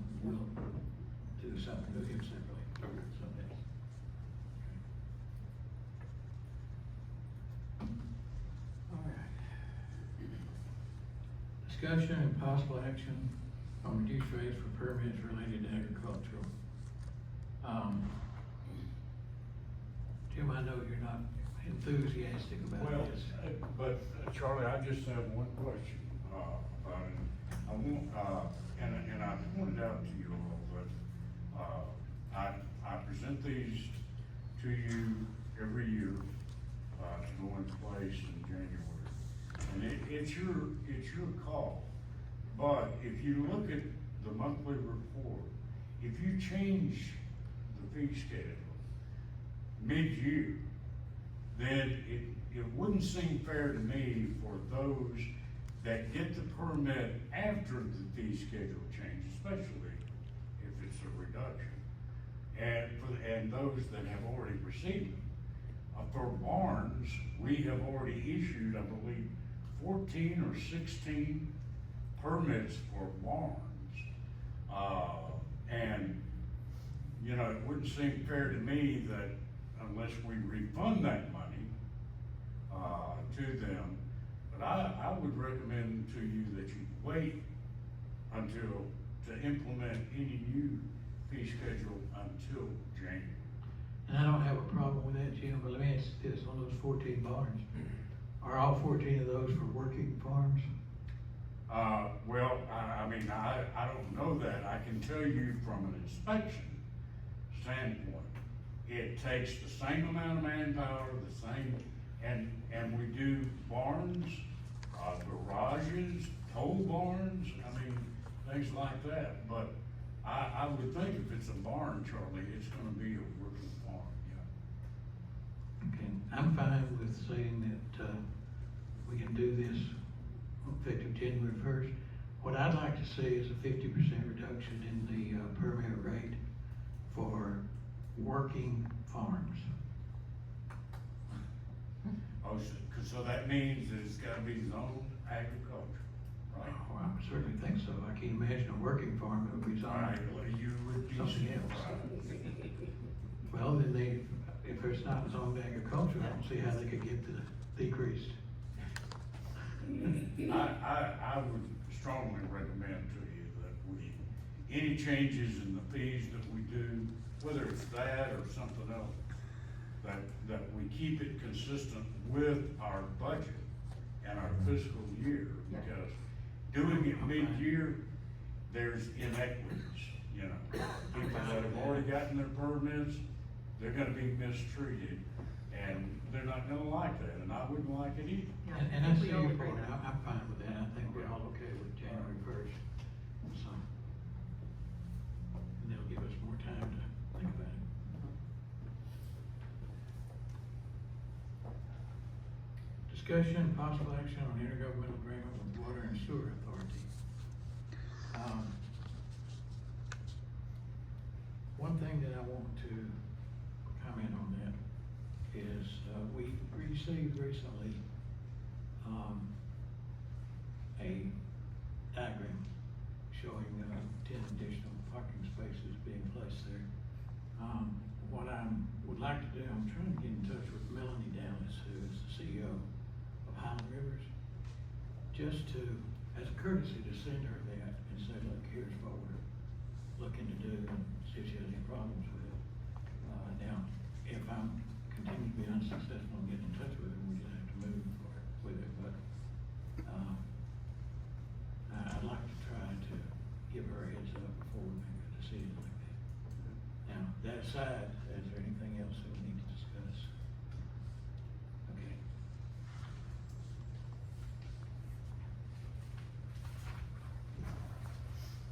Speaker 3: do something with him separately.
Speaker 5: Okay.
Speaker 3: Someday. All right. Discussion and possible action on reduced rates for permits related to agricultural. Jim, I know you're not enthusiastic about
Speaker 8: Well,
Speaker 3: this.
Speaker 8: but Charlie, I just have one question, about it. I want, and I pointed out to you all that, I present these to you every year, to go into place in January. And it's your call. But if you look at the monthly report, if you change the fee schedule mid-year, then it wouldn't seem fair to me for those that get the permit after the fee schedule change, especially if it's a reduction. And those that have already received them. For barns, we have already issued, I believe, 14 or 16 permits for barns. And, you know, it wouldn't seem fair to me that unless we refund that money, to them, but I would recommend to you that you wait to implement any new fee schedule until January.
Speaker 3: And I don't have a problem with that, Jim, but let me ask this, on those 14 barns, are all 14 of those for working farms?
Speaker 8: Well, I mean, I don't know that. I can tell you from an inspection standpoint, it takes the same amount of manpower, the same, and we do barns, garages, pole barns, I mean, things like that. But I would think if it's a barn, Charlie, it's gonna be a working farm, yeah.
Speaker 3: Okay, I'm fine with saying that, we can do this effective January 1st. What I'd like to see is a 50% reduction in the, permit rate for working farms.
Speaker 8: Oh, so that means that it's gotta be zoned agriculture, right?
Speaker 3: Oh, I certainly think so. I can't imagine a working farm that would be
Speaker 8: All right,
Speaker 3: zoned
Speaker 8: well, you would be
Speaker 3: something else.
Speaker 8: surprised.
Speaker 3: Well, then if it's not zoned agriculture, I don't see how they could get the decreased.
Speaker 8: I would strongly recommend to you that any changes in the fees that we do, whether it's that or something else, that we keep it consistent with our budget and our fiscal year,
Speaker 2: Yeah.
Speaker 8: because doing it mid-year, there's inequities, you know. People that have already gotten their permits, they're gonna be mistreated, and they're not gonna like that, and I wouldn't like it either.
Speaker 2: Yeah,
Speaker 3: And
Speaker 2: I
Speaker 3: I
Speaker 2: think
Speaker 3: see
Speaker 2: we all
Speaker 3: your
Speaker 2: agree
Speaker 3: point,
Speaker 2: that.
Speaker 3: I'm fine with that, I think we're all okay with January 1st, so. And that'll give us more time to think about it. Discussion and possible action on intergovernmental agreement with Water and Sewer Authority. One thing that I want to comment on that is, we received recently, a diagram showing, 10 additional parking spaces being placed there. What I would like to do, I'm trying to get in touch with Melanie Dallas, who is the CEO of Highland Rivers, just to, as a courtesy, to send her that and say, look, here's what we're looking to do, and see if she has any problems with it. Now, if I'm continue to be unsuccessful in getting in touch with her, we just have to move forward with it, but, I'd like to try to give her a heads up before we make a decision like that. Now, that aside, is there anything else that we need to discuss? Okay.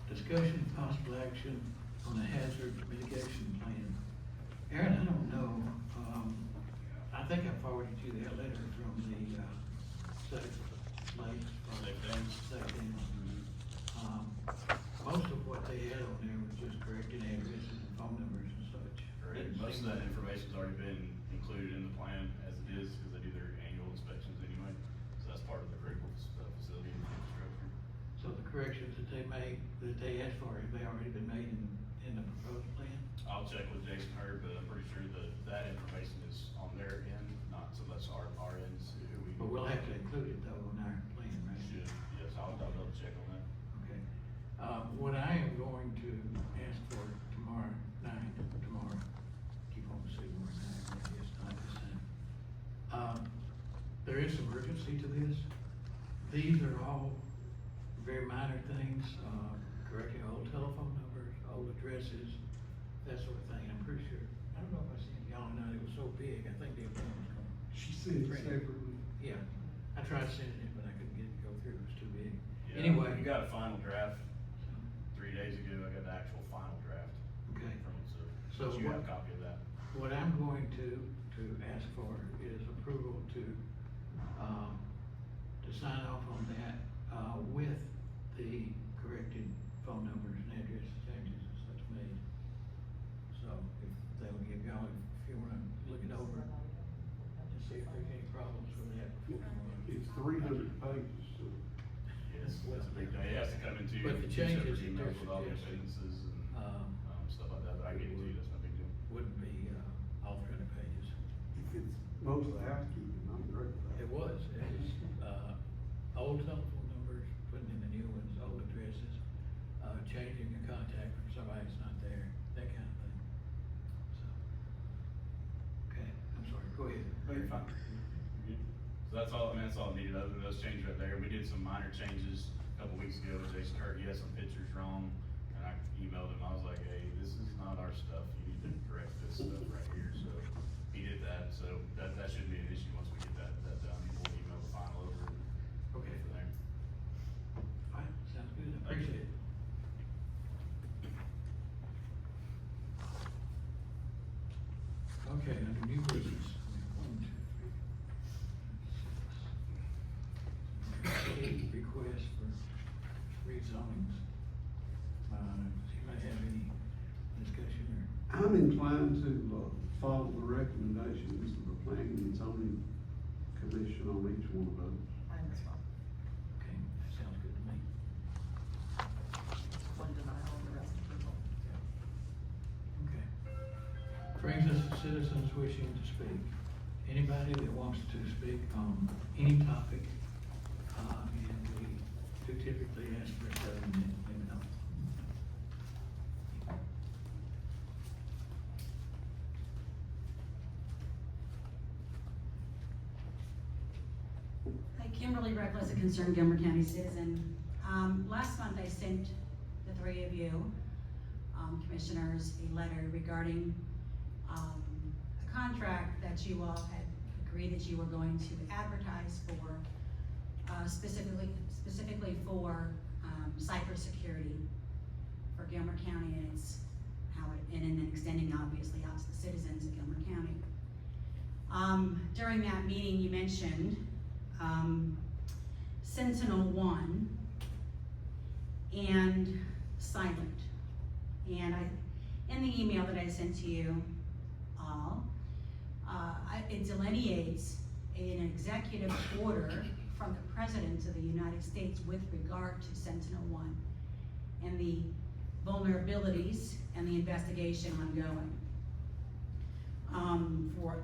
Speaker 3: Discussion and possible action on the hazard mitigation plan. Aaron, I don't know, I think I forwarded you that letter from the, Safe Lakes.
Speaker 6: Safe Dams.
Speaker 3: Safe Dams. Most of what they had on there was just correcting addresses and phone numbers and such.
Speaker 6: Correct. Most of that information's already been included in the plan as it is, because they do their annual inspections anyway. So that's part of the critical facility infrastructure.
Speaker 3: So the corrections that they made, that they asked for, have they already been made in the proposed plan?
Speaker 6: I'll check with Jason Hurd, but I'm pretty sure that information is on their end, not so much our end, who we.
Speaker 3: But we'll have to include it though in our plan, right?
Speaker 6: Should, yes, I'll double check on that.
Speaker 3: Okay. What I am going to ask for tomorrow, keep on saying more night, maybe it's not this time. There is some urgency to this. These are all very minor things, correcting old telephone numbers, old addresses, that sort of thing. I'm pretty sure, I don't know if I sent y'all or not, it was so big, I think the opinion was coming.
Speaker 5: She said separately.
Speaker 3: Yeah, I tried sending it, but I couldn't get it to go through, it was too big.
Speaker 6: Yeah,
Speaker 3: Anyway.
Speaker 6: You got a final draft 3 days ago. I got the actual final draft
Speaker 3: Okay.
Speaker 6: from it,
Speaker 3: So
Speaker 6: so you
Speaker 3: what-
Speaker 6: have a copy of that.
Speaker 3: What I'm going to to ask for is approval to sign off on that, with the corrected phone numbers and address changes and such made. So if they'll give y'all, if you wanna look it over and see if there's any problems with that before.
Speaker 5: It's 300 pages, so.
Speaker 6: Yes, that's a big day. It has to come into
Speaker 3: But the
Speaker 6: two separate
Speaker 3: changes that
Speaker 6: emails
Speaker 3: they're
Speaker 6: with all the
Speaker 3: suggesting,
Speaker 6: sentences and, stuff like that. I give it to you, that's no big deal.
Speaker 3: Wouldn't be, all 300 pages.
Speaker 5: If it's mostly housekeeping, I'm great with that.
Speaker 3: It was old telephone numbers, putting in the new ones, old addresses, changing your contact from somebody that's not there, that kind of thing. So, okay, I'm sorry, go ahead.
Speaker 6: You're fine. You're good. So that's all, I mean, that's all needed, other than those changes right there. We did some minor changes a couple weeks ago. Jason Kirk, he had some pictures wrong, and I emailed him, I was like, hey, this is not our stuff, you need to correct this stuff right here, so he did that, so that shouldn't be an issue once we get that done. We'll email the final over and
Speaker 3: Okay.
Speaker 6: from there.
Speaker 3: All right, sounds good, I appreciate it. Okay, under new business. One, two, three, 8 requests for rezonings. Does anybody have any discussion or?
Speaker 5: I'm inclined to, follow the recommendations of the Planning and Zoning Commission on each one of those.
Speaker 2: I as well.
Speaker 3: Okay, that sounds good to me.
Speaker 2: One denial and the rest approval.
Speaker 3: Okay. Brings us to citizens wishing to speak. Anybody that wants to speak on any topic, and we do typically ask for a 7-minute limit.
Speaker 12: Hi, Kimberly Reckless, a concerned Gilmer County citizen. Last month I sent the three of you, commissioners, a letter regarding, a contract that you all had agreed that you were going to advertise for, specifically for, cybersecurity for Gilmer County, and it's and then extending obviously out to the citizens of Gilmer County. During that meeting, you mentioned Sentinel-1 and Silent. And in the email that I sent to you all, it delineates an executive order from the President of the United States with regard to Sentinel-1 and the vulnerabilities and the investigation ongoing.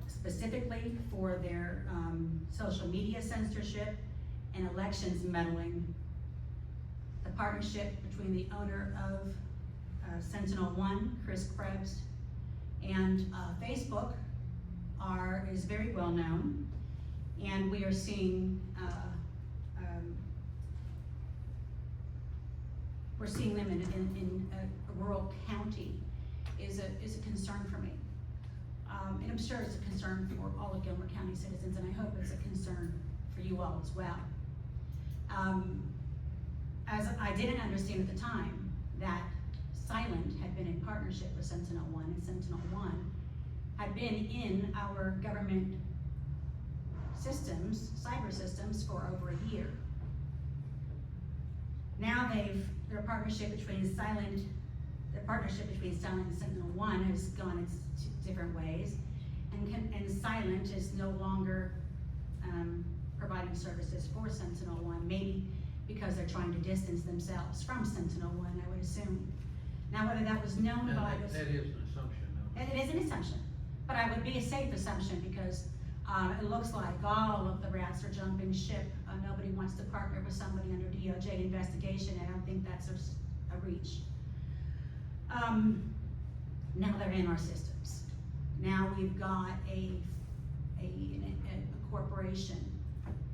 Speaker 12: Specifically for their social media censorship and elections meddling. The partnership between the owner of Sentinel-1, Chris Krebs, and Facebook is very well known, and we are seeing them in a rural county is a concern for me. And I'm sure it's a concern for all of Gilmer County citizens, and I hope it's a concern for you all as well. As I didn't understand at the time that Silent had been in partnership with Sentinel-1, and Sentinel-1 had been in our government systems, cyber systems, for over a year. Now their partnership between Silent and Sentinel-1 has gone its different ways, and Silent is no longer providing services for Sentinel-1, maybe because they're trying to distance themselves from Sentinel-1, I would assume. Now, whether that was known by this.
Speaker 3: That is an assumption, though.
Speaker 12: It is an assumption, but I would be a safe assumption because it looks like all of the rats are jumping ship. Nobody wants to partner with somebody under DOJ investigation, and I don't think that's a reach. Now they're in our systems. Now we've got a corporation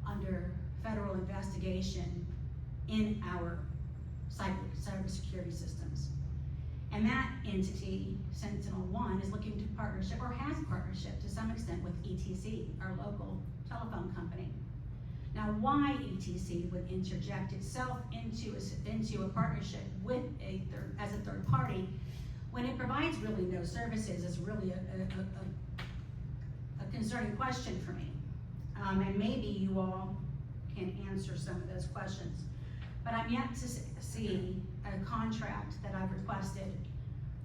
Speaker 12: under federal investigation in our cybersecurity systems. And that entity, Sentinel-1, is looking to partnership, or has partnership to some extent, with ETC, our local telephone company. Now, why ETC would interject itself into a partnership with as a third party, when it provides really no services, is really a concerning question for me. And maybe you all can answer some of those questions. But I'm yet to see a contract that I've requested,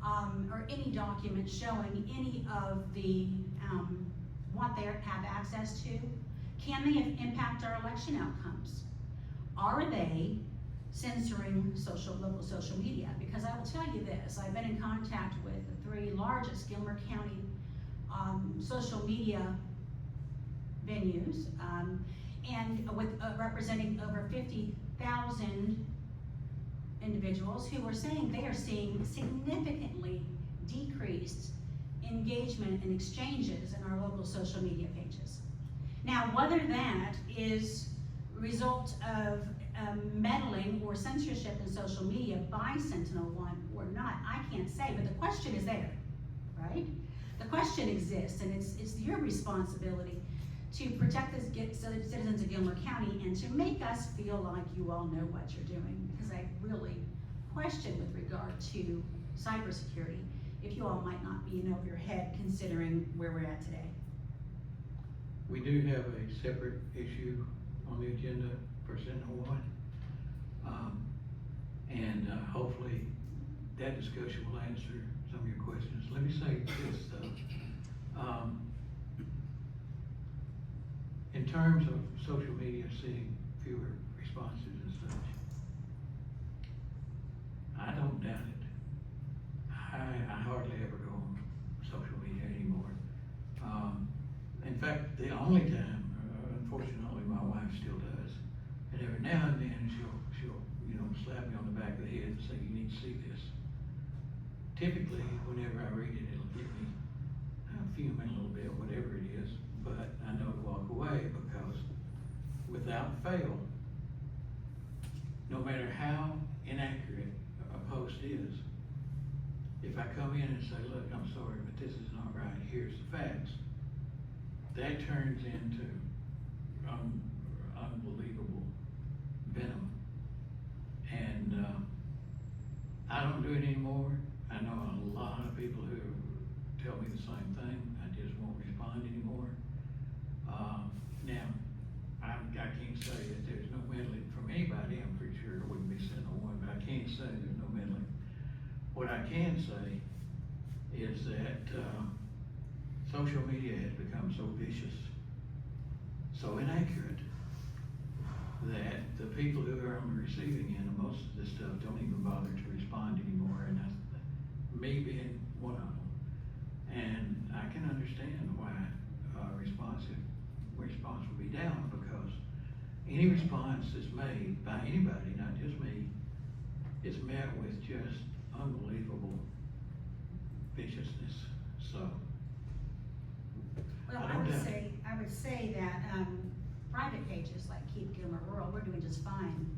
Speaker 12: or any document showing any of the, what they have access to. Can they impact our election outcomes? Are they censoring local social media? Because I will tell you this, I've been in contact with the 3 largest Gilmer County social media venues, and with representing over 50,000 individuals who are saying they are seeing significantly decreased engagement and exchanges in our local social media pages. Now, whether that is a result of meddling or censorship in social media by SentinelOne or not, I can't say, but the question is there, right? The question exists, and it's your responsibility to protect the citizens of Gilmer County and to make us feel like you all know what you're doing, because I really question with regard to cybersecurity, if you all might not be in over your head considering where we're at today.
Speaker 3: We do have a separate issue on the agenda for SentinelOne. And hopefully that discussion will answer some of your questions. Let me say this though. In terms of social media seeing fewer responses and such, I don't doubt it. I hardly ever go on social media anymore. In fact, the only time, unfortunately, my wife still does, and every now and then she'll slap me on the back of the head and say, "You need to see this." Typically, whenever I read it, it'll get me fuming a little bit, whatever it is, but I know to walk away, because without fail, no matter how inaccurate a post is, if I come in and say, "Look, I'm sorry, but this is not right, here's the facts," that turns into unbelievable venom. And I don't do it anymore. I know a lot of people who tell me the same thing. I just won't respond anymore. Now, I can't say that there's no meddling from anybody. I'm pretty sure it wouldn't be SentinelOne, but I can't say there's no meddling. What I can say is that social media has become so vicious, so inaccurate, that the people who are on the receiving end of most of this stuff don't even bother to respond anymore, and that's me being one of them. And I can understand why response will be down, because any response that's made by anybody, not just me, is met with just unbelievable viciousness. So,
Speaker 12: Well, I would say that private pages like Keep Gilmer Rural, we're doing just fine.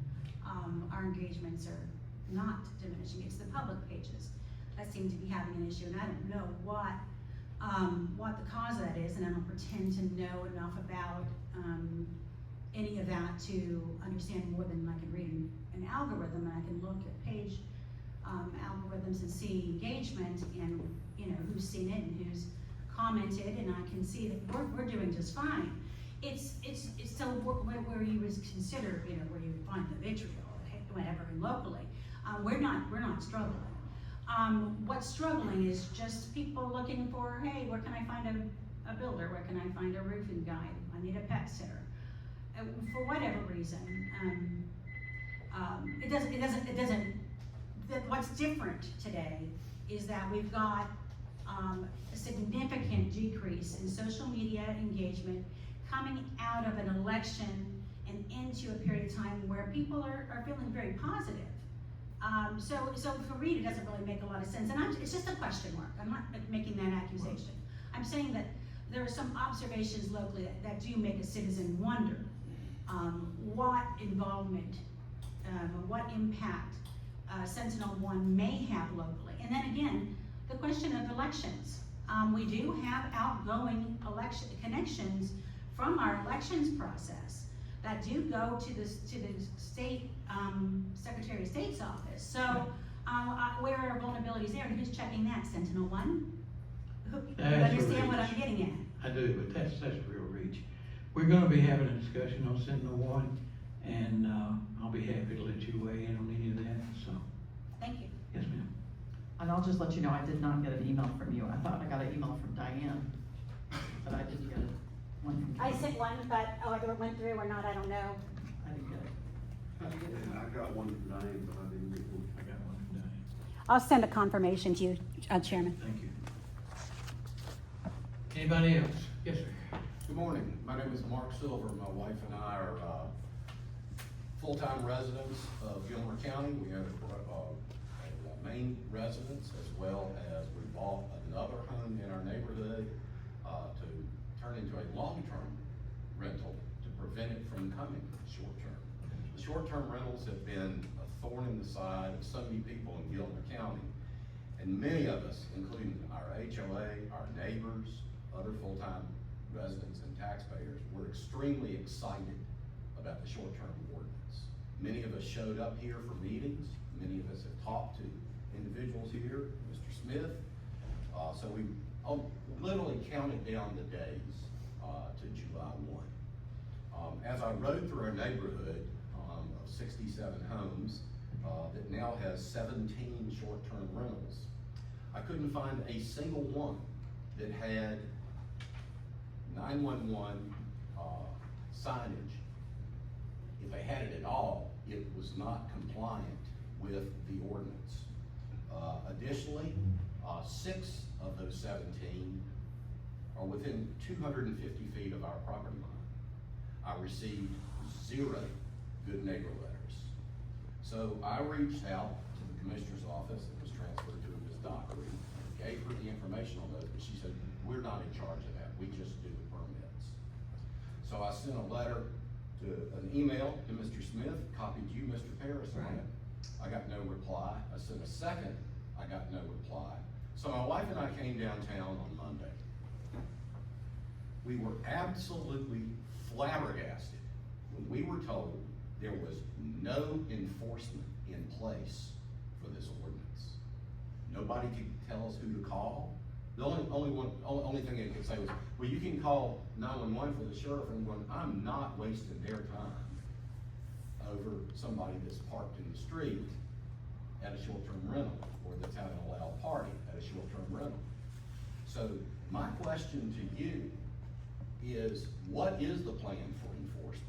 Speaker 12: Our engagements are not diminishing. It's the public pages that seem to be having an issue, and I don't know what the cause of that is, and I don't pretend to know enough about any of that to understand more than I can read an algorithm, and I can look at page algorithms and see engagement and who's seen it and who's commented, and I can see that we're doing just fine. It's still where you would consider where you would find the vitriol, whatever, locally. We're not struggling. What's struggling is just people looking for, hey, where can I find a builder? Where can I find a roofing guy? I need a pet sitter. For whatever reason, it doesn't. What's different today is that we've got a significant decrease in social media engagement coming out of an election and into a period of time where people are feeling very positive. So for Reed, it doesn't really make a lot of sense, and it's just a question mark. I'm not making that accusation. I'm saying that there are some observations locally that do make a citizen wonder what involvement, what impact SentinelOne may have locally. And then again, the question of elections. We do have outgoing election connections from our elections process that do go to the state Secretary of State's office. So where are vulnerabilities there, and who's checking that? SentinelOne? You understand what I'm getting at?
Speaker 3: I do, but that's real reach. We're gonna be having a discussion on Sentinel-1, and, I'll be happy to let you weigh in on any of that, so,
Speaker 12: Thank you.
Speaker 3: yes, ma'am.
Speaker 2: And I'll just let you know, I did not get an email from you. I thought I got an email from Diane, but I didn't get one from you.
Speaker 12: I sent one, but whether it went through or not, I don't know.
Speaker 2: I didn't get it. Did you get it?
Speaker 5: I got one from Diane, but I didn't get one.
Speaker 3: I got one from Diane.
Speaker 12: I'll send a confirmation to you, Chairman.
Speaker 3: Thank you. Anybody else? Yes, sir.
Speaker 13: Good morning, my name is Mark Silver, my wife and I are, full-time residents of Gilmer County. We have a main residence, as well as we bought another home in our neighborhood, to turn into a long-term rental to prevent it from becoming short-term. The short-term rentals have been a thorn in the side of so many people in Gilmer County, and many of us, including our HOA, our neighbors, other full-time residents and taxpayers, were extremely excited about the short-term ordinance. Many of us showed up here for meetings. Many of us have talked to individuals here, Mr. Smith. So we literally counted down the days to July 1. As I rode through our neighborhood of 67 homes that now has 17 short-term rentals, I couldn't find a single one that had 911 signage. If they had it at all, it was not compliant with the ordinance. Additionally, 6 of those 17 are within 250 feet of our property line. I received 0 good neighbor letters. So I reached out to the commissioner's office and was transferred to Ms. Dockery, gave her the information on those, but she said, we're not in charge of that, we just do the permits. So I sent a letter an email to Mr. Smith, copied you, Mr. Paris, on it. I got no reply. I sent a second, I got no reply. So my wife and I came downtown on Monday. We were absolutely flabbergasted when we were told there was no enforcement in place for this ordinance. Nobody could tell us who to call. The only thing they could say was, well, you can call 911 for the sheriff, and I'm going, I'm not wasting their time over somebody that's parked in the street at a short-term rental, or that's having a loud party at a short-term rental. So my question to you is, what is the plan for enforcement?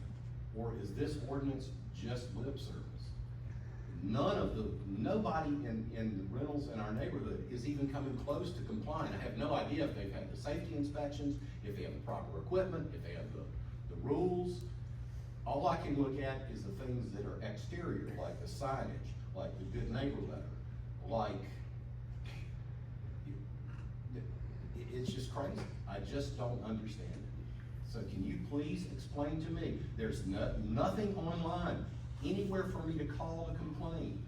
Speaker 13: Or is this ordinance just lip service? Nobody in the rentals in our neighborhood is even coming close to complying. I have no idea if they've had the safety inspections, if they have the proper equipment, if they have the rules. All I can look at is the things that are exterior, like the signage, like the good neighbor letter, like, it's just crazy. I just don't understand it. So can you please explain to me, there's nothing online, anywhere for me to call to complain.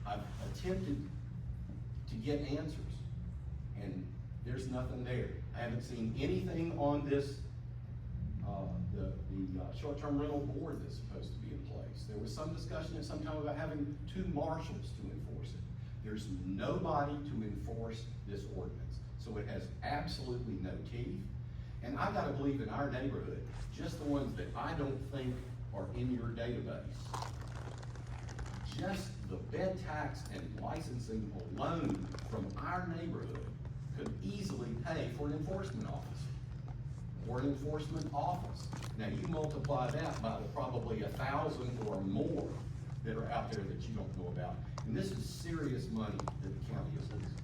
Speaker 13: I've attempted to get answers, and there's nothing there. I haven't seen anything on this, the short-term rental board that's supposed to be in place. There was some discussion at some time about having 2 marshals to enforce it. There's nobody to enforce this ordinance. So it has absolutely no teeth. And I gotta believe in our neighborhood, just the ones that I don't think are in your database, just the bed tax and licensing alone from our neighborhood could easily pay for an enforcement officer or an enforcement office. Now you multiply that by the probably 1,000 or more that are out there that you don't know about. And this is serious money that the county is losing.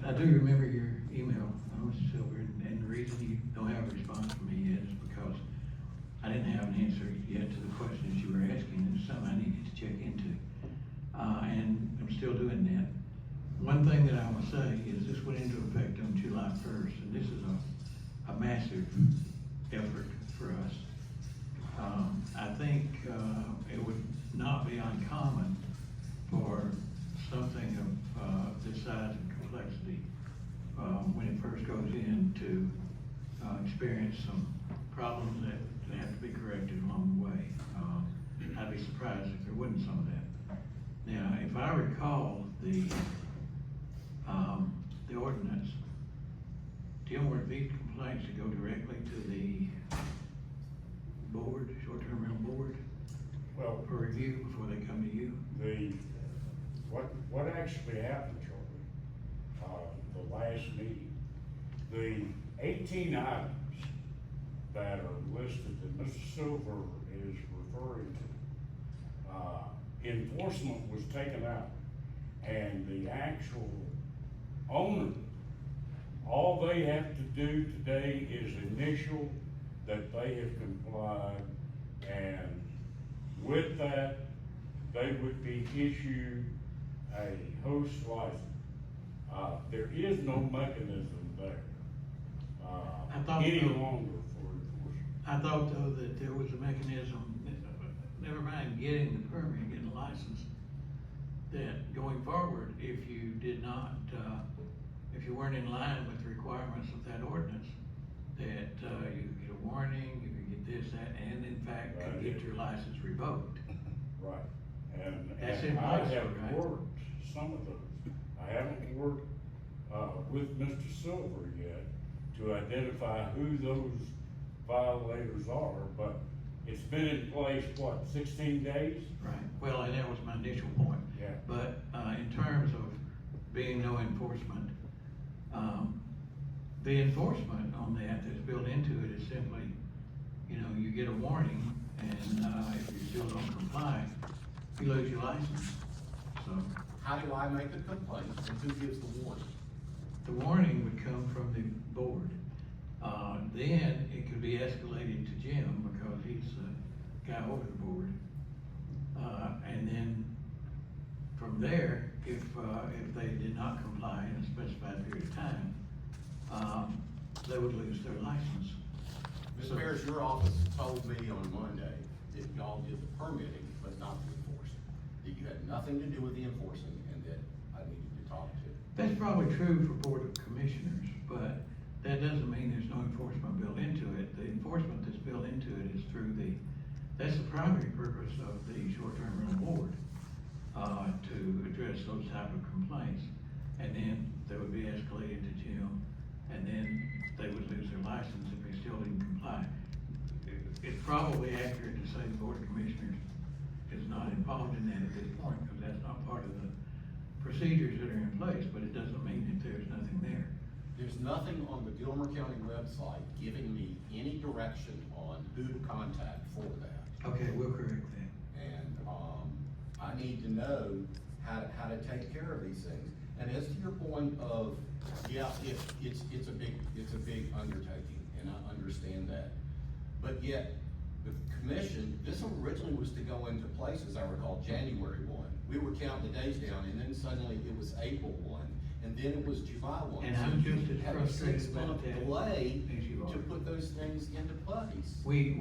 Speaker 3: I do remember your email, Mr. Silver, and the reason you don't have a response from me yet is because I didn't have an answer yet to the questions you were asking, and it's something I needed to check into. And I'm still doing that. One thing that I will say is this went into effect on July 1st, and this is a massive effort for us. I think it would not be uncommon for something of this size and complexity when it first goes in to experience some problems that have to be corrected along the way. I'd be surprised if there wasn't some of that. Now, if I recall the ordinance, for review before they come to you?
Speaker 8: What actually happened, Charlie, the last meeting, the 18 items that are listed that Mr. Silver is referring to, enforcement was taken out, and the actual owner, all they have to do today is initial that they have complied, and with that, they would be issued a host license. There is no mechanism there,
Speaker 3: I thought
Speaker 8: any
Speaker 3: so.
Speaker 8: longer for enforcement.
Speaker 3: I thought though that there was a mechanism, never mind getting the permit, getting the license, that going forward, if you did not, if you weren't in line with the requirements of that ordinance, that, you could get a warning, you could get this, that, and in fact, could get your license revoked.
Speaker 8: Right, and
Speaker 3: That's in
Speaker 8: I
Speaker 3: place,
Speaker 8: have
Speaker 3: right?
Speaker 8: worked some of those. I haven't worked, with Mr. Silver yet to identify who those violators are, but it's been in place, what, 16 days?
Speaker 3: Right, well, and that was my initial point.
Speaker 8: Yeah.
Speaker 3: But, in terms of being no enforcement, the enforcement on that that's built into it is simply, you know, you get a warning, and, if you still don't comply, you lose your license. So,
Speaker 13: How do I make a complaint, and who gives the warning?
Speaker 3: the warning would come from the board. Then it could be escalated to Jim, because he's the guy over the board. And then from there, if they did not comply in a specified period of time, they would lose their license.
Speaker 13: Ms.
Speaker 3: So-
Speaker 13: Parrish, your office told me on Monday that y'all did the permitting, but not the enforcing. That you had nothing to do with the enforcing, and that I needed to talk to.
Speaker 3: That's probably true for Board of Commissioners, but that doesn't mean there's no enforcement built into it. The enforcement that's built into it is through that's the primary purpose of the short-term rental board, to address those type of complaints. And then they would be escalated to Jim, and then they would lose their license if they still didn't comply. It's probably accurate to say the Board of Commissioners is not involved in that at this point, because that's not part of the procedures that are in place, but it doesn't mean that there's nothing there.
Speaker 13: There's nothing on the Gilmer County website giving me any direction on who to contact for that.
Speaker 3: Okay, we'll correct that.
Speaker 13: And, I need to know how to take care of these things. And as to your point of, yeah, it's a big undertaking, and I understand that. But yet, the commission, this originally was to go into place, as I recall, January 1. We were counting the days down, and then suddenly it was April 1, and then it was July 1.
Speaker 3: And
Speaker 13: So
Speaker 3: I'm
Speaker 13: you
Speaker 3: just as
Speaker 13: had a
Speaker 3: frustrated
Speaker 13: 6-month
Speaker 3: about that
Speaker 13: delay
Speaker 3: as you are.
Speaker 13: to put those things into place.
Speaker 3: We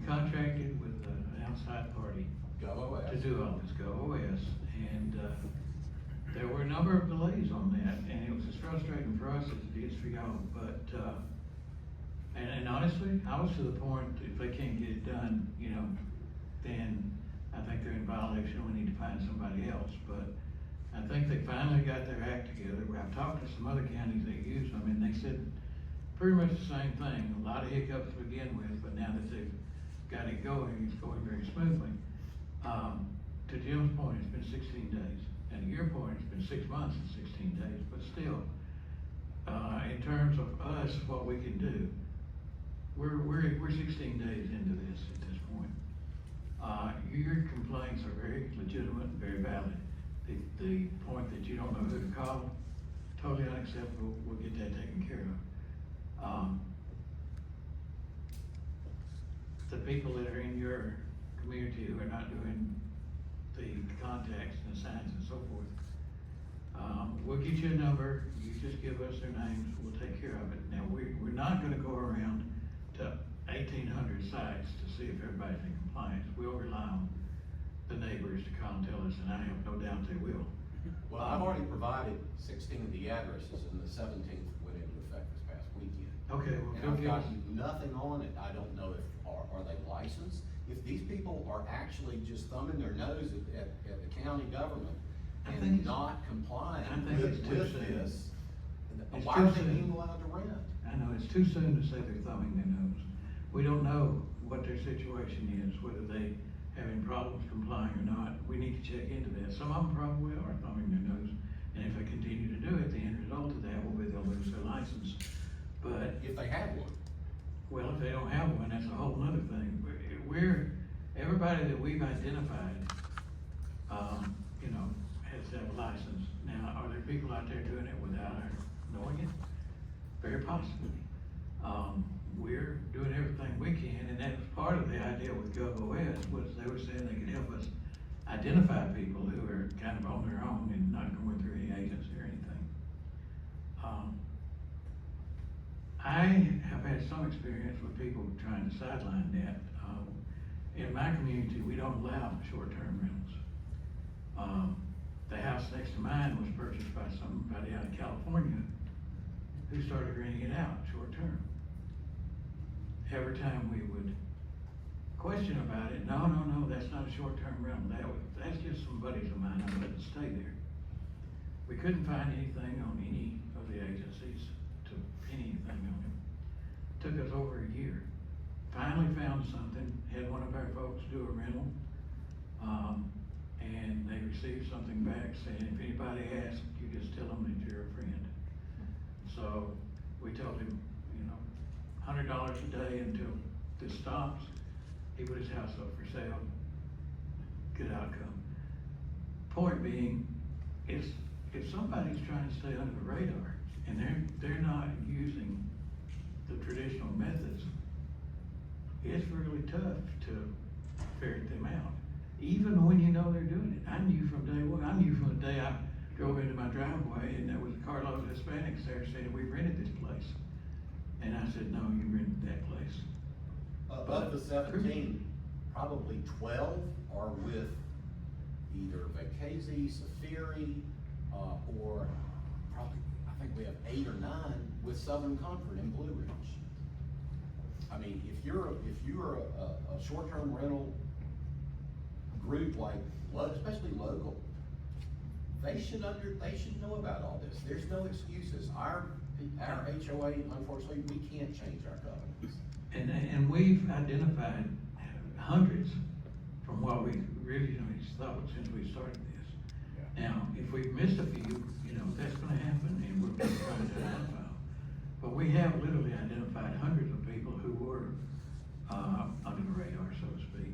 Speaker 3: contracted with an outside party
Speaker 13: Go OS.
Speaker 3: to do all this, Go OS, and, there were a number of delays on that, and it was as frustrating for us as it is for y'all, but, and honestly, I was to the point, if they can't get it done, you know, then I think they're in violation, we need to find somebody else, but I think they finally got their act together. I've talked to some other counties that use them, and they said pretty much the same thing, a lot of hiccups to begin with, but now that they've got it going, it's going very smoothly. To Jim's point, it's been 16 days, and to your point, it's been 6 months and 16 days, but still, in terms of us, what we can do, we're 16 days into this at this point. Your complaints are very legitimate and very valid. The point that you don't know who to call, totally unacceptable, we'll get that taken care of. The people that are in your community who are not doing the contacts and the signs and so forth, we'll get you a number, you just give us their names, we'll take care of it. Now, we're not gonna go around to 1,800 sites to see if everybody's in compliance. We'll rely on the neighbors to call and tell us, and I have no doubt they will.
Speaker 13: Well, I've already provided 16 of the addresses, and the 17th went into effect this past weekend.
Speaker 3: Okay, well,
Speaker 13: And
Speaker 3: go
Speaker 13: I've
Speaker 3: give us,
Speaker 13: gotten nothing on it. I don't know if, are they licensed? If these people are actually just thumbing their nose at the county government
Speaker 3: I think
Speaker 13: and
Speaker 3: it's-
Speaker 13: not complying
Speaker 3: I think
Speaker 13: with
Speaker 3: it's too soon.
Speaker 13: this,
Speaker 3: It's
Speaker 13: why
Speaker 3: too
Speaker 13: are they
Speaker 3: soon.
Speaker 13: being allowed to rent?
Speaker 3: I know, it's too soon to say they're thumbing their nose. We don't know what their situation is, whether they having problems complying or not, we need to check into that. Some of them probably are thumbing their nose, and if they continue to do it, the end result of that will be they'll lose their license. But,
Speaker 13: If they have one.
Speaker 3: well, if they don't have one, that's a whole nother thing. Everybody that we've identified, you know, has to have a license. Now, are there people out there doing it without our knowing it? Very possibly. We're doing everything we can, and that was part of the idea with GovOS, was they were saying they could help us identify people who are kind of on their own and not going through any agency or anything. I have had some experience with people trying to sideline that. In my community, we don't allow short-term rentals. The house next to mine was purchased by somebody out of California who started renting it out short-term. Every time we would question about it, no, that's not a short-term rental, that's just some buddies of mine, I'm letting stay there. We couldn't find anything on any of the agencies to pin anything on it. Took us over a year. Finally found something, had one of our folks do a rental, and they received something back saying, if anybody asks, you just tell them that you're a friend. So we told him, you know, $100 a day until this stops. He put his house up for sale. Good outcome. Point being, if somebody's trying to stay under the radar and they're not using the traditional methods, it's really tough to ferret them out. Even when you know they're doing it. I knew from day one. I knew from the day I drove into my driveway and there was a carload of Hispanics there saying, we rented this place. And I said, no, you rented that place.
Speaker 13: Of the 17, probably 12 are with either Vacazi, Safiri, or probably, I think we have 8 or 9 with Southern Comfort in Blue Ridge. I mean, if you're a short-term rental group like, especially local, they should know about all this. There's no excuses. Our HOA, unfortunately, we can't change our covenants.
Speaker 3: And we've identified hundreds from what we really thought since we started this.
Speaker 8: Yeah.
Speaker 3: Now, if we've missed a few, you know, that's gonna happen and we're gonna try to identify them. But we have literally identified hundreds of people who were, under the radar, so to speak.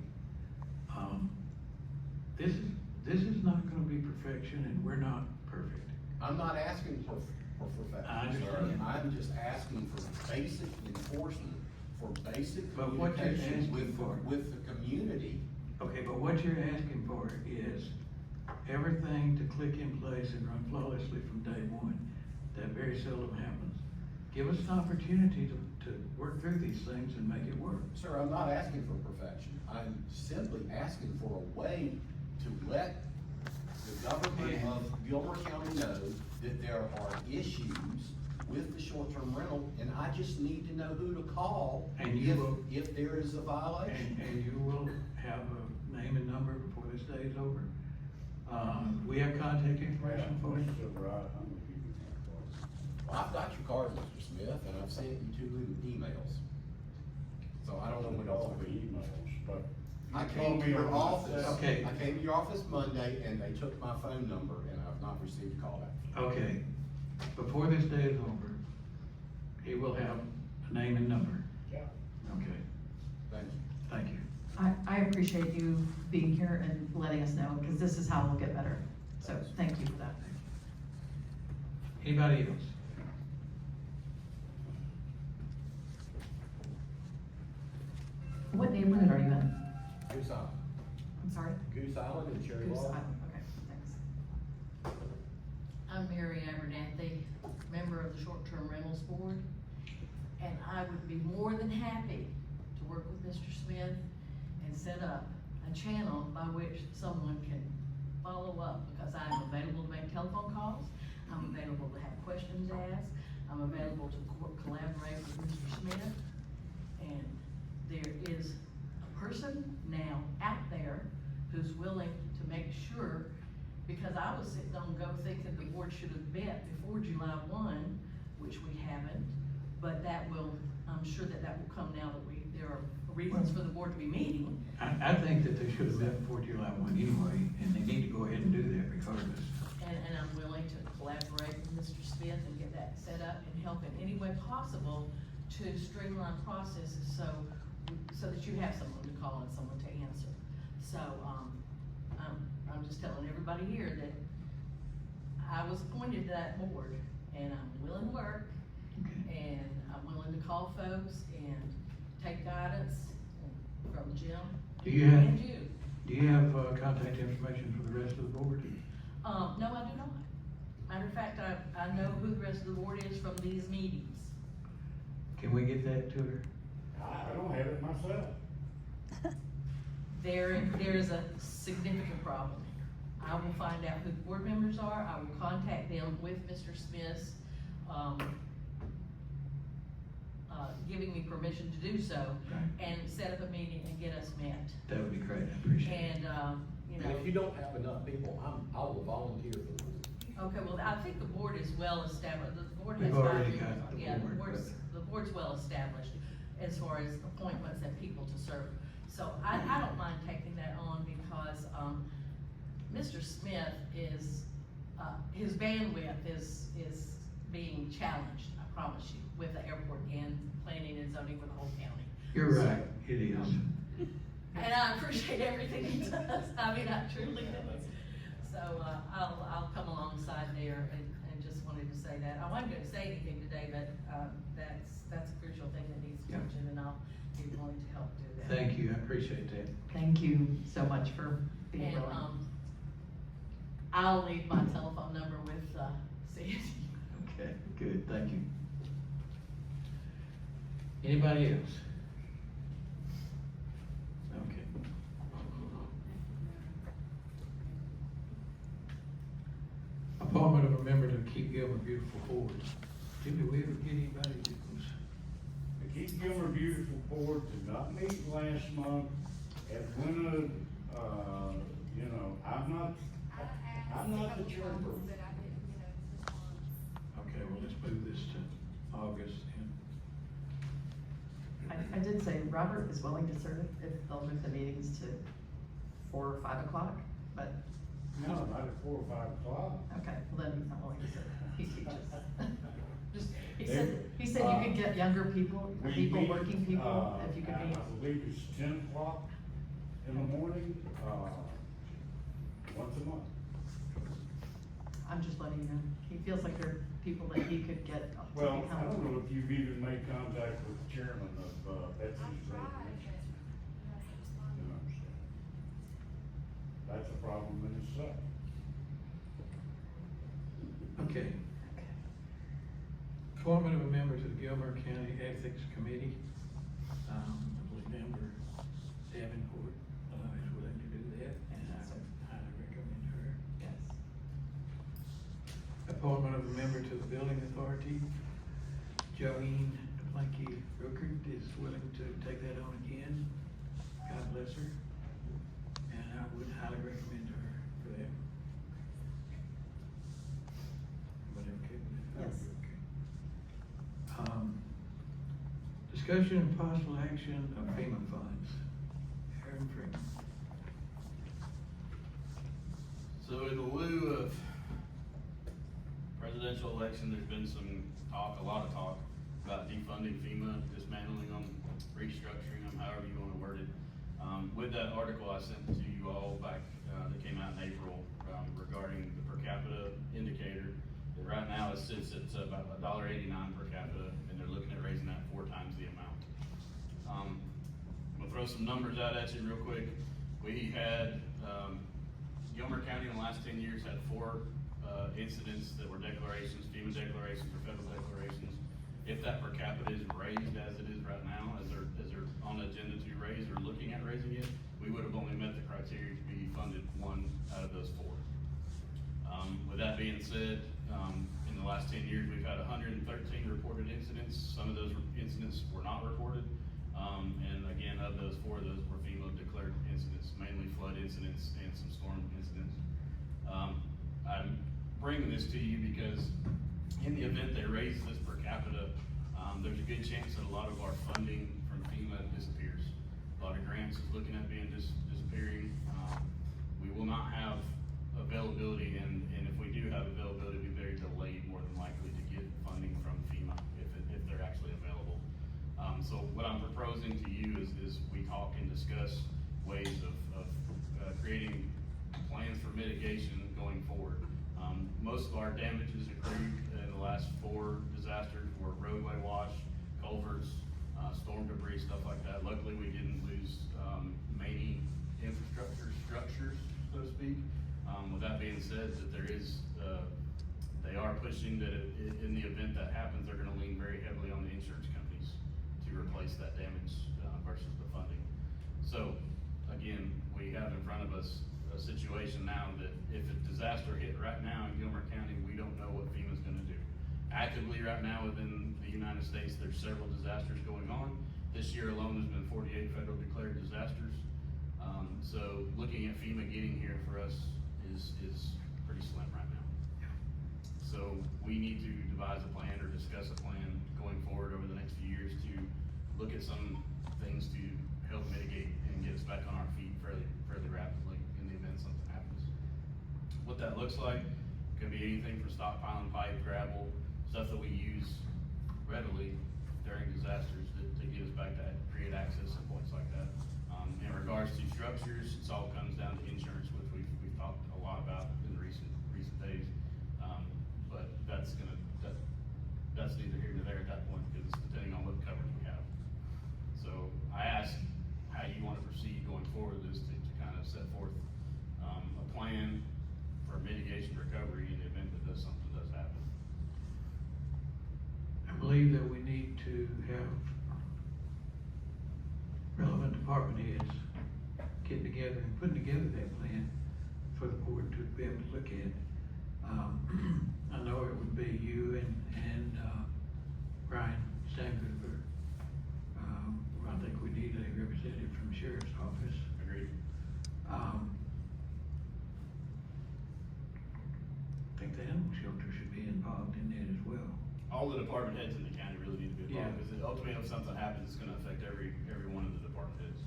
Speaker 3: This is not gonna be perfection, and we're not perfect.
Speaker 13: I'm not asking for perfection,
Speaker 3: I
Speaker 13: sir.
Speaker 3: understand.
Speaker 13: I'm just asking for basic enforcement, for basic
Speaker 3: But what you're
Speaker 13: communication
Speaker 3: asking for-
Speaker 13: with the community.
Speaker 3: Okay, but what you're asking for is everything to click in place and run flawlessly from day one. That very seldom happens. Give us an opportunity to work through these things and make it work.
Speaker 13: Sir, I'm not asking for perfection. I'm simply asking for a way to let the government of Gilmer County know that there are issues with the short-term rental, and I just need to know who to call
Speaker 3: And you
Speaker 13: if there is a violation.
Speaker 3: And you will have a name and number before this day is over. We have contact information for you.
Speaker 13: Well, I've got your card, Mr. Smith, and I've sent you 2 emails. So I don't know what else.
Speaker 8: The emails, but.
Speaker 13: I
Speaker 8: you
Speaker 13: came
Speaker 8: told
Speaker 13: to
Speaker 8: me
Speaker 13: your
Speaker 8: on the
Speaker 13: office.
Speaker 3: Okay.
Speaker 13: I came to your office Monday and they took my phone number and I've not received a call back.
Speaker 3: Okay, before this day is over, he will have a name and number.
Speaker 8: Yeah.
Speaker 3: Okay,
Speaker 13: Thank you.
Speaker 3: thank you.
Speaker 2: I appreciate you being here and letting us know, because this is how we'll get better. So thank you for that.
Speaker 3: Anybody else?
Speaker 2: What neighborhood are you in?
Speaker 13: Goose Island.
Speaker 2: I'm sorry?
Speaker 13: Goose Island and Cherry
Speaker 2: Goose
Speaker 13: Lawn.
Speaker 2: Island, okay, thanks.
Speaker 14: I'm Mary Abernathy, member of the Short-Term Rentals Board, and I would be more than happy to work with Mr. Smith and set up a channel by which someone can follow up, because I am available to make telephone calls, I'm available to have questions asked, I'm available to collaborate with Mr. Smith, and there is a person now out there who's willing to make sure, because I was sitting on go thinking the board should have met before July 1, which we haven't, but that will, I'm sure that will come now that there are reasons for the board to be meeting.
Speaker 3: I think that they should have met before July 1 anyway, and they need to go ahead and do that regardless.
Speaker 14: And I'm willing to collaborate with Mr. Smith and get that set up and help in any way possible to streamline processes so that you have someone to call and someone to answer. So, I'm just telling everybody here that I was appointed to that board, and I'm willing to work,
Speaker 3: Okay.
Speaker 14: and I'm willing to call folks and take guidance from Jim
Speaker 3: Do you have-
Speaker 14: and you.
Speaker 3: Do you have, contact information for the rest of the board?
Speaker 14: No, I do not. Matter of fact, I know who the rest of the board is from these meetings.
Speaker 3: Can we get that to her?
Speaker 8: I don't have it myself.
Speaker 14: There is a significant problem here. I will find out who the board members are, I will contact them with Mr. Smith's, giving me permission to do so,
Speaker 3: Okay.
Speaker 14: and set up a meeting and get us met.
Speaker 3: That would be great, I appreciate it.
Speaker 14: And, you know.
Speaker 15: And if you don't have enough people, I will volunteer for the group.
Speaker 14: Okay, well, I think the board is well established, the board has
Speaker 3: We've
Speaker 14: five
Speaker 3: already
Speaker 14: members.
Speaker 3: got the
Speaker 14: Yeah,
Speaker 3: board,
Speaker 14: the board's well established as far as appointments and people to serve. So I don't mind taking that on because, Mr. Smith is, his bandwidth is being challenged, I promise you, with the airport and planning and zoning for the whole county.
Speaker 3: You're
Speaker 14: So-
Speaker 3: right, it is.
Speaker 14: And I appreciate everything he does, I mean, I truly do. So, I'll come alongside there and just wanted to say that. I wasn't gonna say anything today, but, that's a crucial thing that needs
Speaker 3: Yeah.
Speaker 14: attention, and I'll be willing to help do that.
Speaker 3: Thank you, I appreciate that.
Speaker 2: Thank you so much for being
Speaker 14: And,
Speaker 2: willing.
Speaker 14: I'll leave my telephone number with, Sandy.
Speaker 3: Okay, good, thank you. Anybody else? Okay. Appointment of a member to keep Gilmer Beautiful Board. Did we ever get anybody that was?
Speaker 8: The Keep Gilmer Beautiful Board did not meet last month. Edwina, you know, I'm not the chairperson.
Speaker 3: Okay, well, let's move this to August and,
Speaker 2: I did say Robert is willing to serve if they'll move the meetings to 4 or 5 o'clock, but,
Speaker 8: No, not at 4 or 5 o'clock.
Speaker 2: okay, well then he's not willing to serve. He teaches. Just, he
Speaker 8: They-
Speaker 2: said you could get younger people,
Speaker 8: We
Speaker 2: people,
Speaker 8: meet,
Speaker 2: working people, if you could meet.
Speaker 8: I believe it's 10 o'clock in the morning, once a month.
Speaker 2: I'm just letting you know. He feels like there are people that he could get to
Speaker 8: Well,
Speaker 2: become.
Speaker 8: I don't know if you've even made contact with the chairman of Betsy's Resolution. You know, so that's a problem in itself.
Speaker 3: okay. Appointment of a member to the Gilmer County Ethics Committee. I believe member Davenport, is willing to do that, and I would highly recommend her.
Speaker 2: Yes.
Speaker 3: Appointment of a member to the Building Authority. Joene Ruekert is willing to take that on again. God bless her. And I would highly recommend her for that. Everybody okay with that?
Speaker 2: Yes.
Speaker 3: Okay. Discussion and possible action of FEMA funds. Aaron Freeman.
Speaker 6: So in lieu of presidential election, there's been some talk, a lot of talk, about defunding FEMA, dismantling them, restructuring them, however you wanna word it. With that article I sent to you all back, that came out in April, regarding the per capita indicator, that right now it sits at about $1.89 per capita, and they're looking at raising that 4 times the amount. I'm gonna throw some numbers out at you real quick. We had, Gilmer County in the last 10 years had 4 incidents that were declarations, FEMA declarations or federal declarations. If that per capita is raised as it is right now, as they're on the agenda to raise or looking at raising it, we would have only met the criteria to be funded 1 out of those 4. With that being said, in the last 10 years, we've had 113 reported incidents. Some of those incidents were not reported. And again, of those 4, those were FEMA declared incidents, mainly flood incidents and some storm incidents. I'm bringing this to you because in the event they raise this per capita, there's a good chance that a lot of our funding from FEMA disappears. disappearing. We will not have availability, and if we do have availability, it'll be very delayed, more than likely, to get funding from FEMA, if they're actually available. So what I'm proposing to you is we talk and discuss ways of creating plans for mitigation going forward. Most of our damages accrued in the last 4 disasters were roadway wash, culverts, storm debris, stuff like that. Luckily, we didn't lose, main infrastructure structures, so to speak. With that being said, that there is, they are pushing that in the event that happens, they're gonna lean very heavily on the insurance companies to replace that damage, versus the funding. So, again, we have in front of us a situation now that if a disaster hit right now in Gilmer County, we don't know what FEMA's gonna do. Actively right now within the United States, there's several disasters going on. This year alone, there's been 48 federal declared disasters. So looking at FEMA getting here for us is pretty slim right now. So we need to devise a plan or discuss a plan going forward over the next few years to look at some things to help mitigate and get us back on our feet fairly rapidly in the event something happens. What that looks like could be anything from stockpiling pipe, gravel, stuff that we use readily during disasters to get us back to create access and points like that. In regards to structures, it all comes down to insurance, which we've talked a lot about in recent days. But that's neither here nor there at that point, because it's depending on what coverage we have. So I ask how you want to proceed going forward with this to kind of set forth, a plan for mitigation recovery in the event that something does happen.
Speaker 3: I believe that we need to have relevant department heads getting together and putting together that plan for the board to be able to look at. I know it would be you and Brian Stanford. I think we need a representative from the Sheriff's Office.
Speaker 6: Agreed.
Speaker 3: I think the animal shelter should be involved in that as well.
Speaker 6: All the department heads in the county really need to be involved,
Speaker 3: Yeah.
Speaker 6: because ultimately if something happens, it's gonna affect every one of the department heads.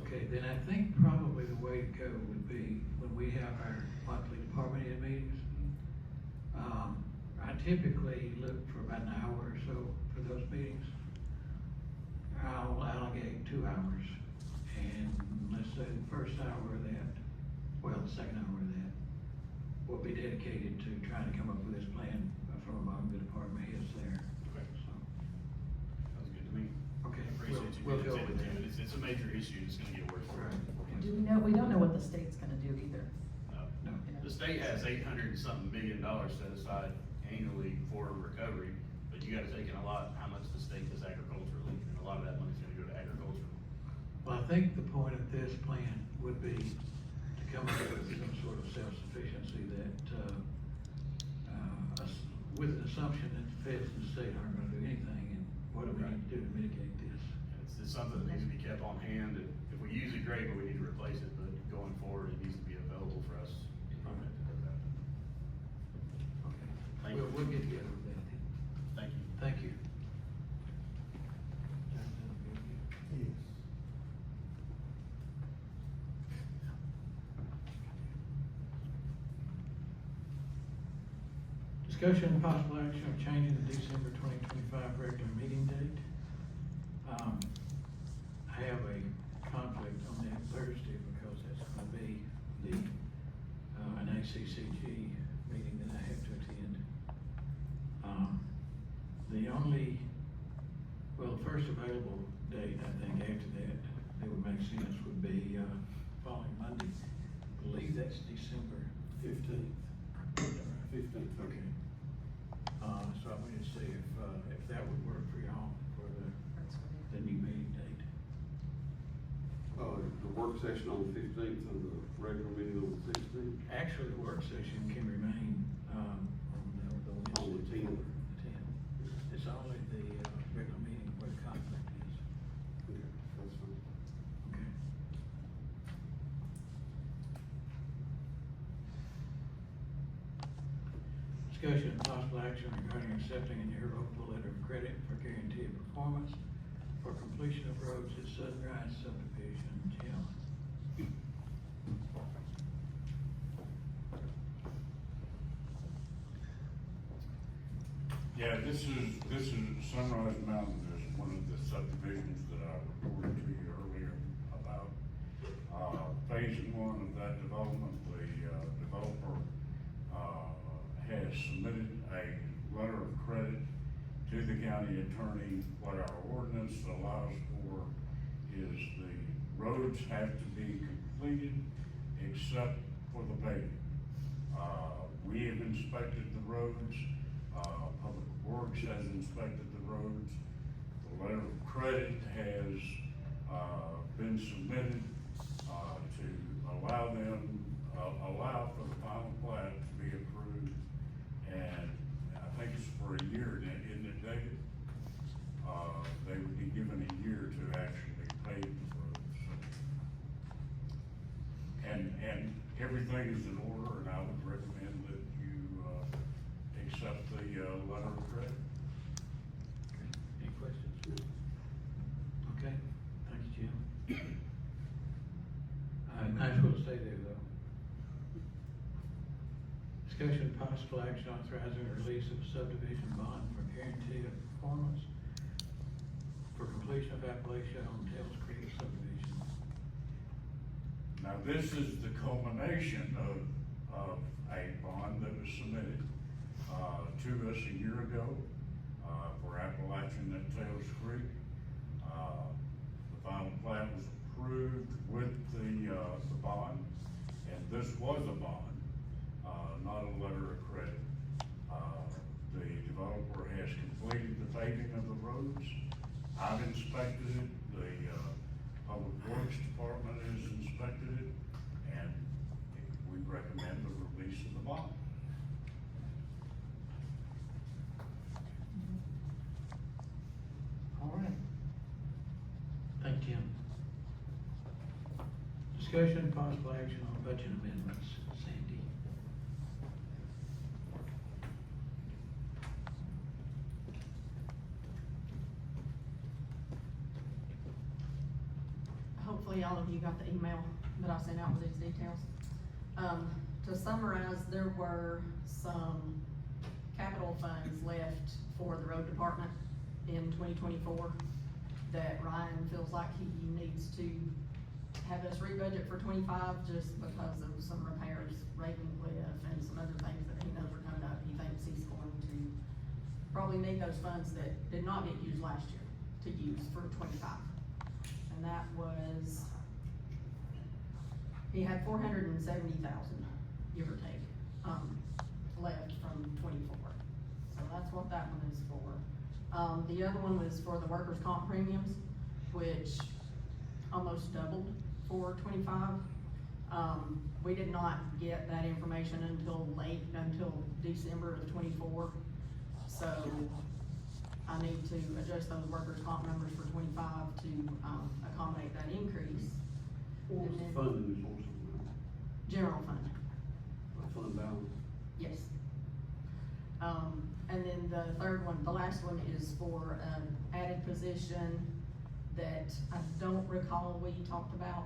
Speaker 3: Okay, then I think probably the way to go would be when we have our monthly department head meetings. I typically look for about an hour or so for those meetings. I'll allocate 2 hours, and let's say the first hour of that, well, the second hour of that will be dedicated to trying to come up with this plan from among the department heads there.
Speaker 6: Okay.
Speaker 3: So,
Speaker 6: Sounds good to me.
Speaker 3: okay,
Speaker 6: Appreciate you
Speaker 3: we'll
Speaker 6: being
Speaker 3: go with
Speaker 6: attentive to
Speaker 3: that.
Speaker 6: it. It's a major issue, it's gonna get worse.
Speaker 3: Right.
Speaker 2: We don't know what the state's gonna do either.
Speaker 3: No.
Speaker 6: The state has $800 and something million set aside annually for recovery, but you gotta take in a lot, how much the state does agriculturally, and a lot of that money's gonna go to agriculture.
Speaker 3: Well, I think the point of this plan would be to come up with some sort of self-sufficiency that, with an assumption that the feds and the state aren't gonna do anything, and what do we need to do to mitigate this?
Speaker 6: It's something that needs to be kept on hand, and if we use it, great, but we need to replace it, but going forward, it needs to be available for us in the event it does happen.
Speaker 3: Okay,
Speaker 6: Thank you.
Speaker 3: we'll get together with that then.
Speaker 6: Thank you.
Speaker 3: Thank you.
Speaker 7: Yes.
Speaker 3: Discussion and possible action of changing the December 2025 regular meeting date. I have a conflict on that Thursday because that's gonna be an ACCG meeting that I have to attend. The first available date, I think, after that would make sense would be, following Monday. I believe that's December 15th.
Speaker 5: 15th.
Speaker 3: Okay. So I wanted to see if that would work for y'all for the new meeting date.
Speaker 5: The work session on the 15th and the regular meeting on the 16th.
Speaker 3: Actually, the work session can remain, on the Wednesday.
Speaker 5: On the 10th.
Speaker 3: The 10th. It's only the, regular meeting where the conflict is.
Speaker 5: Okay, that's fine.
Speaker 3: Okay. Discussion and possible action regarding accepting an irrevocable letter of credit for guaranteed performance for completion of roads at Sunrise Subdivision. Jim.
Speaker 8: This is Sunrise Mountain is one of the subdivisions that I reported to you earlier about. Phase one of that development, the developer, has submitted a letter of credit to the county attorney. What our ordinance allows for is the roads have to be completed except for the paving. We have inspected the roads, Public Works has inspected the roads. The letter of credit has, been submitted, to allow for the final plat to be approved. And I think it's for a year, isn't it, David? They would be given a year to actually pave the roads. And everything is in order, and I would recommend that you, accept the, letter of credit.
Speaker 3: Any questions? Okay, thank you, Jim. I might as well stay there though. Discussion of possible action authorizing the release of a subdivision bond for guarantee of performance for completion of Appalachia on Tails Creek subdivision.
Speaker 8: Now, this is the culmination of a bond that was submitted, to us a year ago, for Appalachian at Tails Creek. The final plat was approved with the bond, and this was a bond, not a letter of credit. The developer has completed the paving of the roads. I've inspected it, the, Public Works Department has inspected it, and we recommend the release of the bond.
Speaker 3: All right. Thank you, Jim. Discussion and possible action on budget amendments, Sandy.
Speaker 14: Hopefully all of you got the email that I sent out with these details. To summarize, there were some capital funds left for the road department in 2024 that Ryan feels like he needs to have us rebudget for 25 just because of some repairs, Raven Cliff and some other things that he knows are coming up. He thinks he's going to probably need those funds that did not get used last year to use for 25. And that was, he had 470,000, give or take, left from 24. So that's what that one is for. The other one was for the workers' comp premiums, which almost doubled for 25. We did not get that information until December of 24. So I need to adjust those workers' comp numbers for 25 to, accommodate that increase.
Speaker 5: What was the
Speaker 14: And then-
Speaker 5: funding source of
Speaker 14: General fund,
Speaker 5: that? Fund balance?
Speaker 14: yes. And then the third one, the last one is for an added position that I don't recall we talked about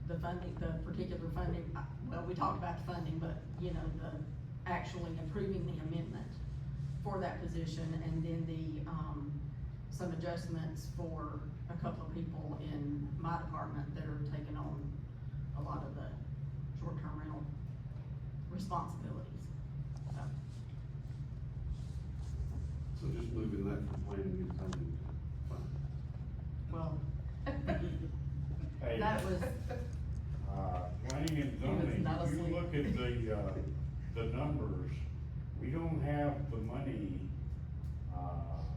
Speaker 14: the funding, the particular funding. Well, we talked about the funding, but you know, the actually approving the amendment for that position, and then the, some adjustments for a couple of people in my department that are taking on a lot of the short-term rental responsibilities, so.
Speaker 5: So just moving that from planning and zoning to finance.
Speaker 14: Well,
Speaker 8: Hey,
Speaker 14: that was,
Speaker 8: planning and
Speaker 14: He was not
Speaker 8: zoning, you
Speaker 14: asleep.
Speaker 8: look at the numbers, we don't have the money,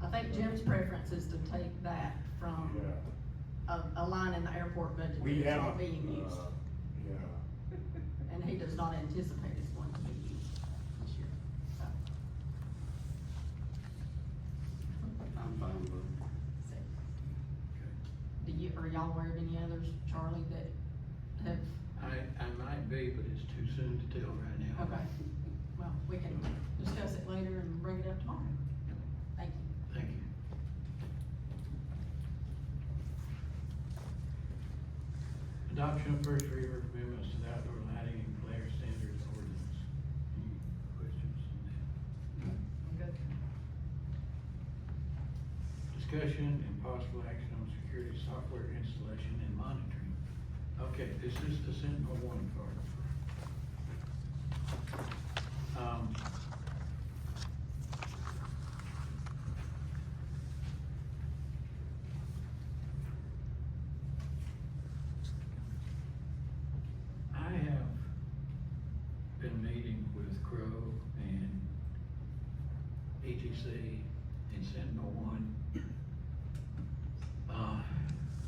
Speaker 14: I think Jim's preference is to take that from
Speaker 8: yeah.
Speaker 14: a line in the airport budget
Speaker 8: We
Speaker 14: that's
Speaker 8: haven't,
Speaker 14: not being used.
Speaker 8: yeah.
Speaker 14: And he does not anticipate it's going to be used this year, so.
Speaker 5: I'm fine with it.
Speaker 14: So,
Speaker 3: Okay.
Speaker 14: do you, are y'all aware of any others, Charlie, that have,
Speaker 3: I might be, but it's too soon to tell right now.
Speaker 14: okay, well, we can discuss it later and bring it up tomorrow. Thank you.
Speaker 3: Thank you. Adoption of first reader of amendments to the outdoor lighting and glare standards ordinance. Any questions on that?
Speaker 14: I'm good.
Speaker 3: discussion and possible action on security software installation and monitoring. Okay, this is the Sentinel-1 part. I have been meeting with Crow and ETC and Sentinel-1,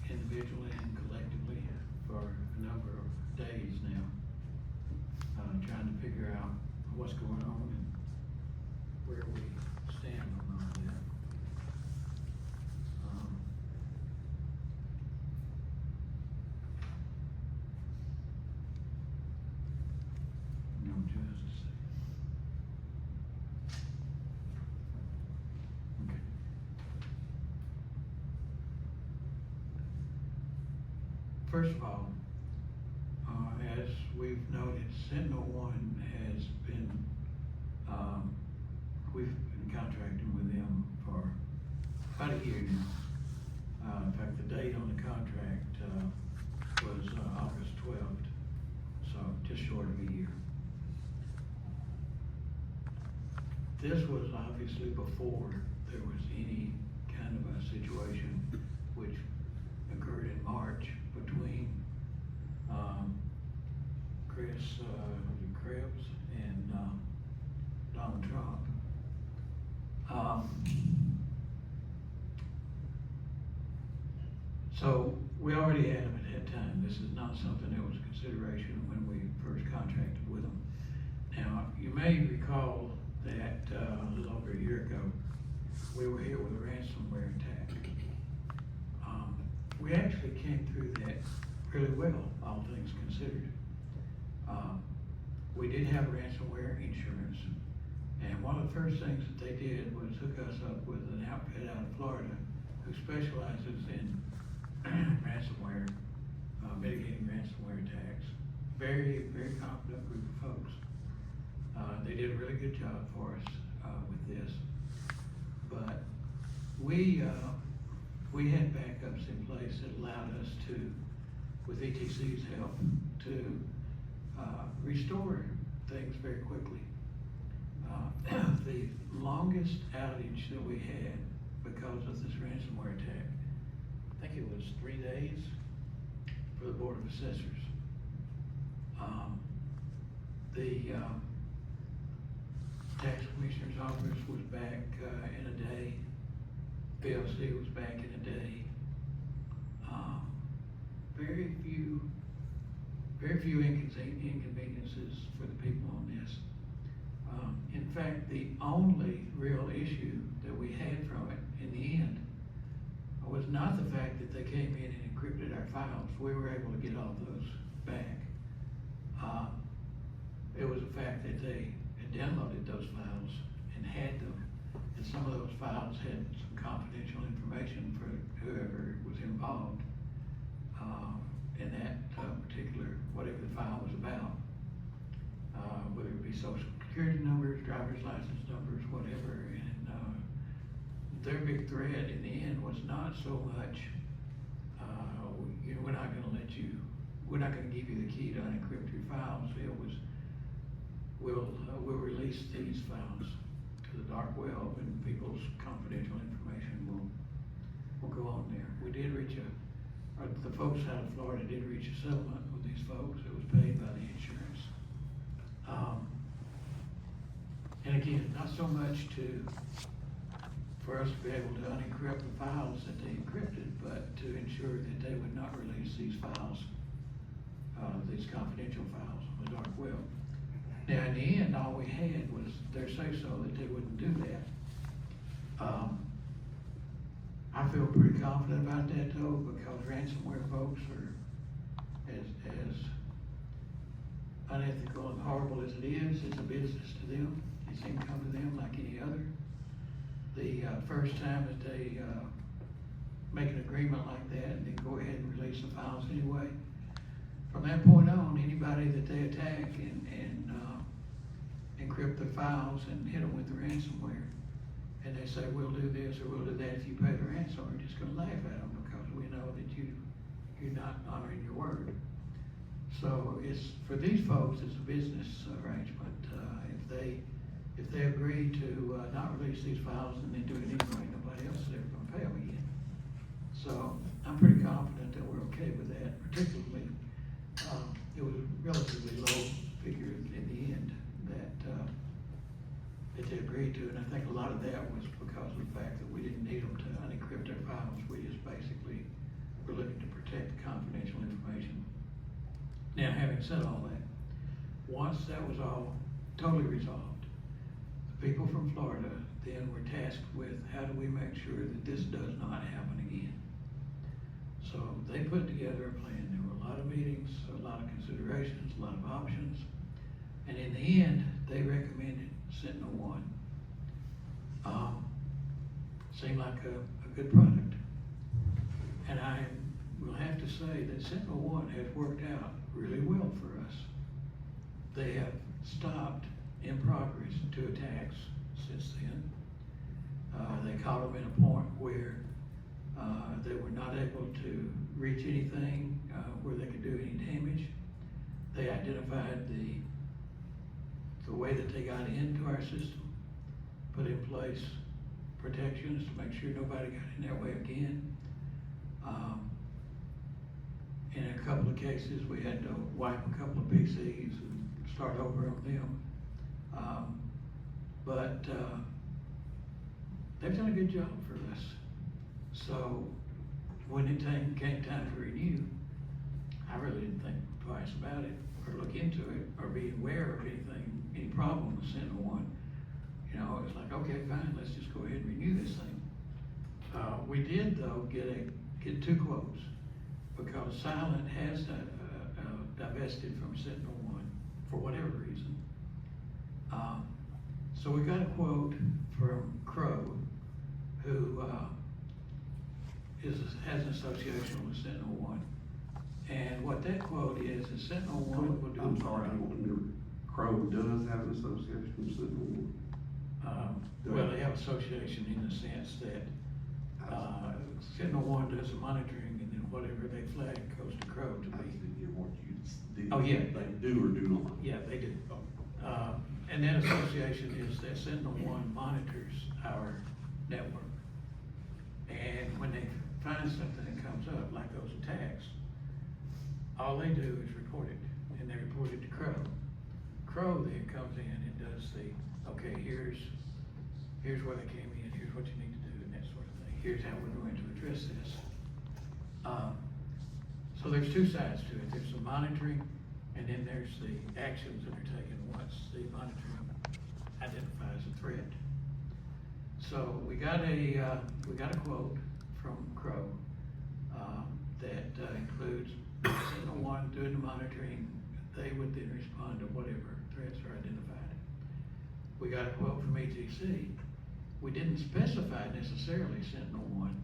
Speaker 3: individually and collectively for a number of days now, trying to figure out what's going on and where we stand on all that. No, just a second. Okay. First of all, as we've noted, Sentinel-1 has been, we've been contracting with them for about a year now. In fact, the date on the contract, was, August 12th, so just short of a year. This was obviously before there was any kind of a situation which occurred in March between Chris Krebs and Donald Trump. So we already had them at that time. This is not something that was a consideration when we first contracted with them. Now, you may recall that a little over a year ago, we were hit with a ransomware attack. We actually came through that really well, all things considered. We did have ransomware insurance, and one of the first things that they did was hook us up with an outfit out of Florida who specializes in ransomware, mitigating ransomware attacks. Very, very competent group of folks. They did a really good job for us with this, but we had backups in place that allowed us to, with ETC's help, to restore things very quickly. The longest outage that we had because of this ransomware attack, I think it was 3 days for the Board of Assessors. The Tax Commissioner's Office was back in a day. PLC was back in a day. Very few inconveniences for the people on this. In fact, the only real issue that we had from it in the end was not the fact that they came in and encrypted our files. We were able to get all those back. It was the fact that they had downloaded those files and had them, and some of those files had some confidential information for whoever was involved in that particular, whatever the file was about, whether it be social security numbers, driver's license numbers, whatever. And their big threat in the end was not so much, we're not gonna give you the key to unencrypt your files. It was, we'll release these files to the dark web, and people's confidential information will go on there. We did reach the folks out of Florida did reach a settlement with these folks. It was paid by the insurance. And again, not so much for us to be able to unencrypt the files that they encrypted, but to ensure that they would not release these files, these confidential files on the dark web. Now, in the end, all we had was their say-so that they wouldn't do that. I feel pretty confident about that though, because ransomware folks are as unethical and horrible as it is. It's a business to them. It's income to them like any other. The first time that they make an agreement like that and then go ahead and release the files anyway, from that point on, anybody that they attack and encrypt their files and hit them with the ransomware and they say, we'll do this or we'll do that, if you pay the ransom, we're just gonna laugh at them because we know that you're not honoring your word. So it's, for these folks, it's a business arrangement. If they agree to, not release these files and then do it anyway, nobody else is ever gonna pay them again. So I'm pretty confident that we're okay with that, particularly, it was a relatively low figure in the end that they agreed to, and I think a lot of that was because of the fact that we didn't need them to unencrypt their files. We just basically were looking to protect confidential information. Now, having said all that, once that was all totally resolved, the people from Florida then were tasked with how do we make sure that this does not happen again. So they put together a plan. There were a lot of meetings, a lot of considerations, a lot of options, and in the end, they recommended Sentinel-1. Seemed like a good product. And I will have to say that Sentinel-1 has worked out really well for us. They have stopped in progress 2 attacks since then. They caught them in a point where they were not able to reach anything where they could do any damage. They identified the way that they got into our system, put in place protections to make sure nobody got in their way again. In a couple of cases, we had to wipe a couple of PCs and start over on them. But they've done a good job for us. So when it came time to renew, I really didn't think twice about it or look into it or be aware of anything, any problem with Sentinel-1. You know, it's like, okay, fine, let's just go ahead and renew this thing. We did though get 2 quotes because Silent has divested from Sentinel-1 for whatever reason. So we got a quote from Crow, who has an association with Sentinel-1. And what that quote is Sentinel-1 will do.
Speaker 5: I'm sorry, I don't remember. Crow does have an association with Sentinel-1.
Speaker 3: Well, they have association in the sense that Sentinel-1 does the monitoring, and then whatever they flag goes to Crow to
Speaker 5: I
Speaker 3: be.
Speaker 5: didn't hear what you did.
Speaker 3: Oh, yeah.
Speaker 5: They do or do not?
Speaker 3: Yeah, they do. And that association is that Sentinel-1 monitors our network. And when they find something that comes up, like those attacks, all they do is report it, and they report it to Crow. Crow then comes in and does okay, here's where they came in, here's what you need to do, and that sort of thing. Here's how we're going to address this. So there's 2 sides to it. There's the monitoring, and then there's the actions that are taken once the monitoring identifies a threat. So we got a quote from Crow that includes Sentinel-1 doing the monitoring. They would then respond to whatever threats are identified. We got a quote from ETC. We didn't specify necessarily Sentinel-1.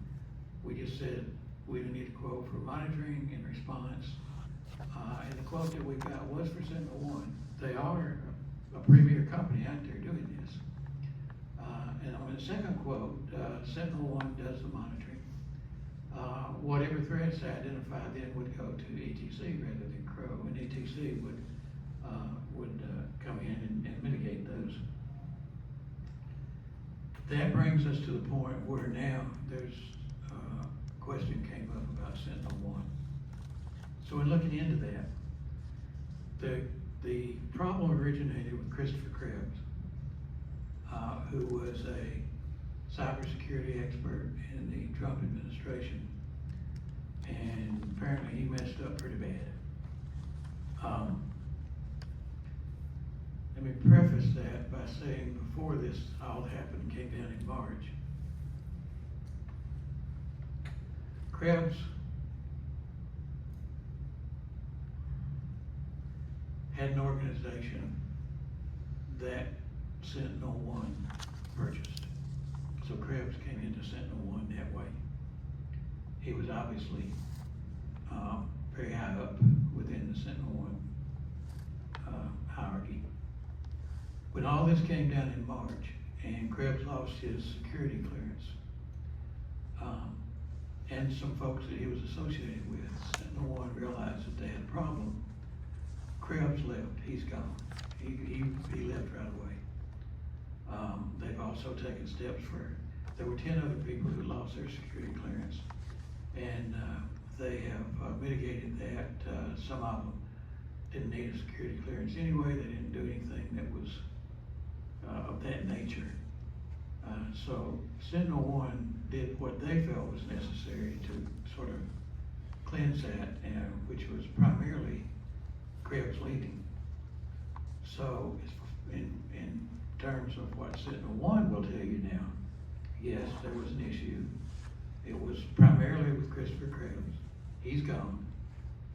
Speaker 3: We just said we need a quote for monitoring and response. And the quote that we got was for Sentinel-1. They are a premier company out there doing this. And on the second quote, Sentinel-1 does the monitoring. Whatever threats they identify then would go to ETC rather than Crow, and ETC would come in and mitigate those. That brings us to the point where now there's a question came up about Sentinel-1. So in looking into that, the problem originated with Christopher Krebs, who was a cybersecurity expert in the Trump administration, and apparently he messed up pretty bad. Let me preface that by saying before this all happened, came down in March, Krebs had an organization that Sentinel-1 purchased. So Krebs came into Sentinel-1 that way. He was obviously very high up within the Sentinel-1 hierarchy. When all this came down in March and Krebs lost his security clearance. And some folks that he was associated with, Sentinel One realized that they had a problem. Krebs left, he's gone. He left right away. They've also taken steps there were 10 other people who lost their security clearance, and they have mitigated that. Some of them didn't need a security clearance anyway. They didn't do anything that was of that nature. So Sentinel One did what they felt was necessary to sort of cleanse that, which was primarily Krebs leaving. So in terms of what Sentinel One will tell you now, yes, there was an issue. It was primarily with Christopher Krebs. He's gone.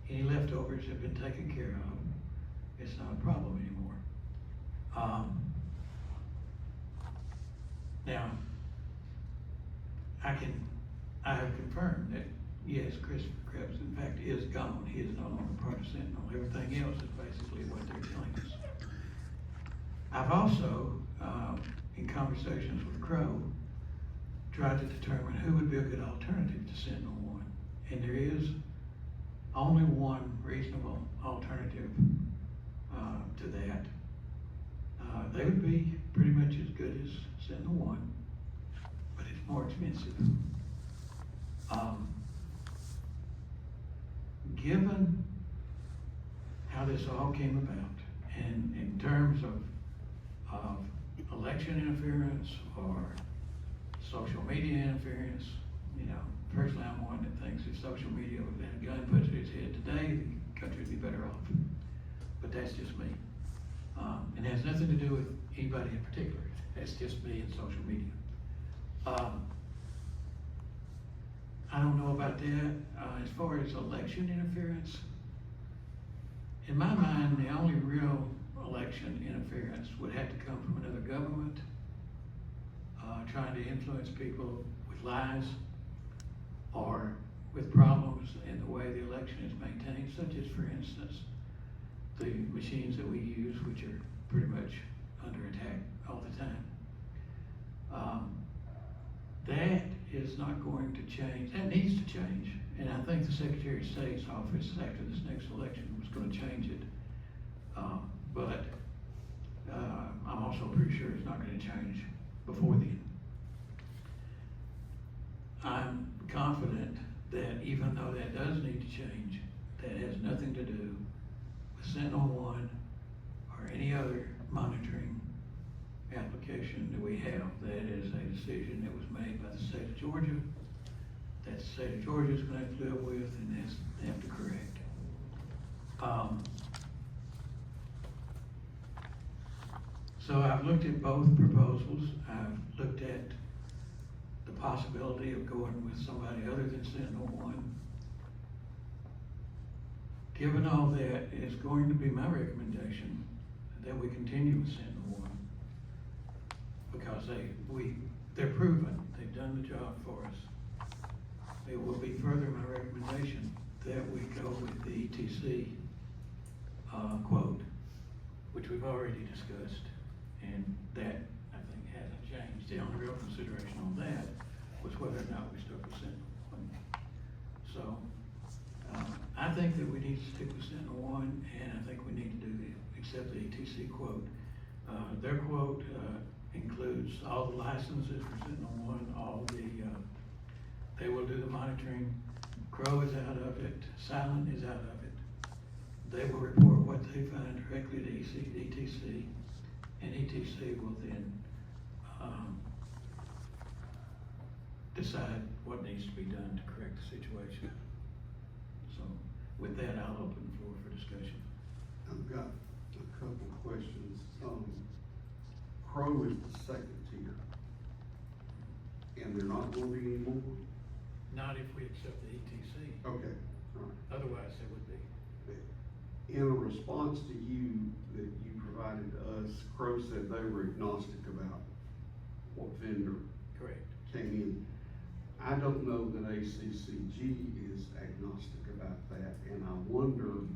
Speaker 3: Any leftovers have been taken care of. It's not a problem anymore. Now, I have confirmed that, yes, Christopher Krebs, in fact, is gone. He is no longer part of Sentinel. Everything else is basically what they're telling us. I've also, in conversations with Crow, tried to determine who would be a good alternative to Sentinel One. And there is only one reasonable alternative to that. They would be pretty much as good as Sentinel One, but it's more expensive. Given how this all came about, and in terms of election interference or social media interference, personally I'm one that thinks if social media had a gun put to its head today, the country would be better off. But that's just me. It has nothing to do with anybody in particular. That's just me and social media. I don't know about that. As far as election interference, in my mind, the only real election interference would have to come from another government trying to influence people with lies or with problems in the way the election is maintained, such as, for instance, the machines that we use, which are pretty much under attack all the time. That is not going to change. That needs to change. And I think the Secretary of State's office after this next election was going to change it. But I'm also pretty sure it's not going to change before then. I'm confident that even though that does need to change, that has nothing to do with Sentinel One or any other monitoring application that we have. That is a decision that was made by the state of Georgia, that the state of Georgia is going to have to live with and have to correct. So I've looked at both proposals. I've looked at the possibility of going with somebody other than Sentinel One. Given all that, it's going to be my recommendation that we continue with Sentinel One because they're proven. They've done the job for us. It will be further my recommendation that we go with the ETC quote, which we've already discussed, and that I think hasn't changed. The only real consideration on that was whether or not we stuck with Sentinel One. So I think that we need to stick with Sentinel One, and I think we need to accept the ETC quote. Their quote includes all the licenses for Sentinel One, they will do the monitoring. Crow is out of it, Silent is out of it. They will report what they find directly to ETC, and ETC will then decide what needs to be done to correct the situation. So with that, I'll open the floor for discussion.
Speaker 5: I've got a couple of questions. Crow is the second tier, and they're not going to be any more?
Speaker 3: Not if we accept the ETC.
Speaker 5: Okay, all right.
Speaker 3: Otherwise, there would be.
Speaker 5: In a response to you that you provided to us, Crow said they were agnostic about what vendor
Speaker 3: Correct.
Speaker 5: came in. I don't know that ACCG is agnostic about that, and I wonder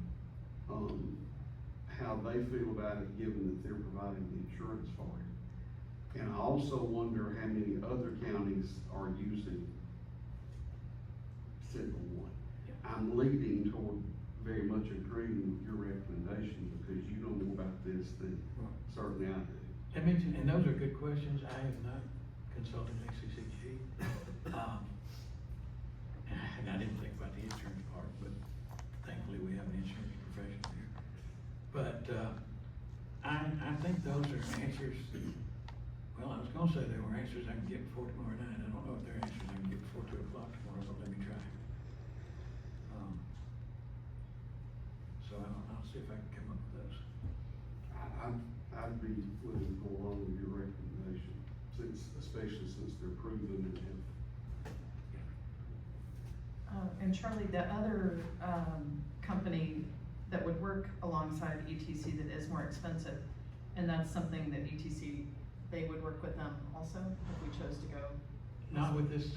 Speaker 5: how they feel about it, given that they're providing the insurance for it. And I also wonder how many other counties are using Sentinel-1. I'm leaning toward very much agreeing with your recommendation, because you know more about this than certainly I do.
Speaker 3: I mentioned, and those are good questions. I have not consulted ACCG. And I didn't think about the insurance part, but thankfully we have an insurance professional here. But, I think those are answers, well, I was gonna say they were answers I can get before tomorrow night. I don't know if they're answers I can get before 2 o'clock tomorrow, but let me try. So I'll see if I can come up with those.
Speaker 5: I'd be willing to go along with your recommendation, especially since they're proven and have.
Speaker 2: And Charlie, the other, company that would work alongside ETC that is more expensive, and that's something that ETC, they would work with them also, if we chose to go?
Speaker 3: Not with this,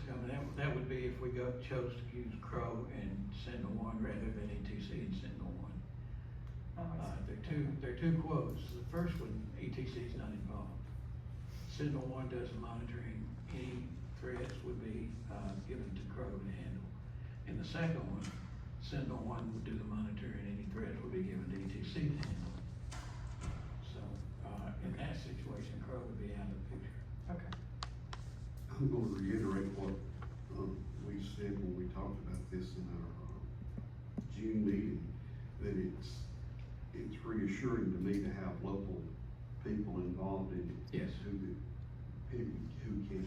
Speaker 3: that would be if we chose to use Crow and Sentinel-1 rather than ETC and Sentinel-1.
Speaker 2: Oh, I see.
Speaker 3: They're two quotes. The first one, ETC is not involved. Sentinel-1 does the monitoring. Any threats would be, given to Crow to handle. And the second one, Sentinel-1 would do the monitoring, and any threats would be given to ETC to handle. So, in that situation, Crow would be out of the picture.
Speaker 2: Okay.
Speaker 5: I'm going to reiterate what we said when we talked about this in our June meeting, that it's reassuring to me to have local people involved in it.
Speaker 3: Yes.
Speaker 5: Who can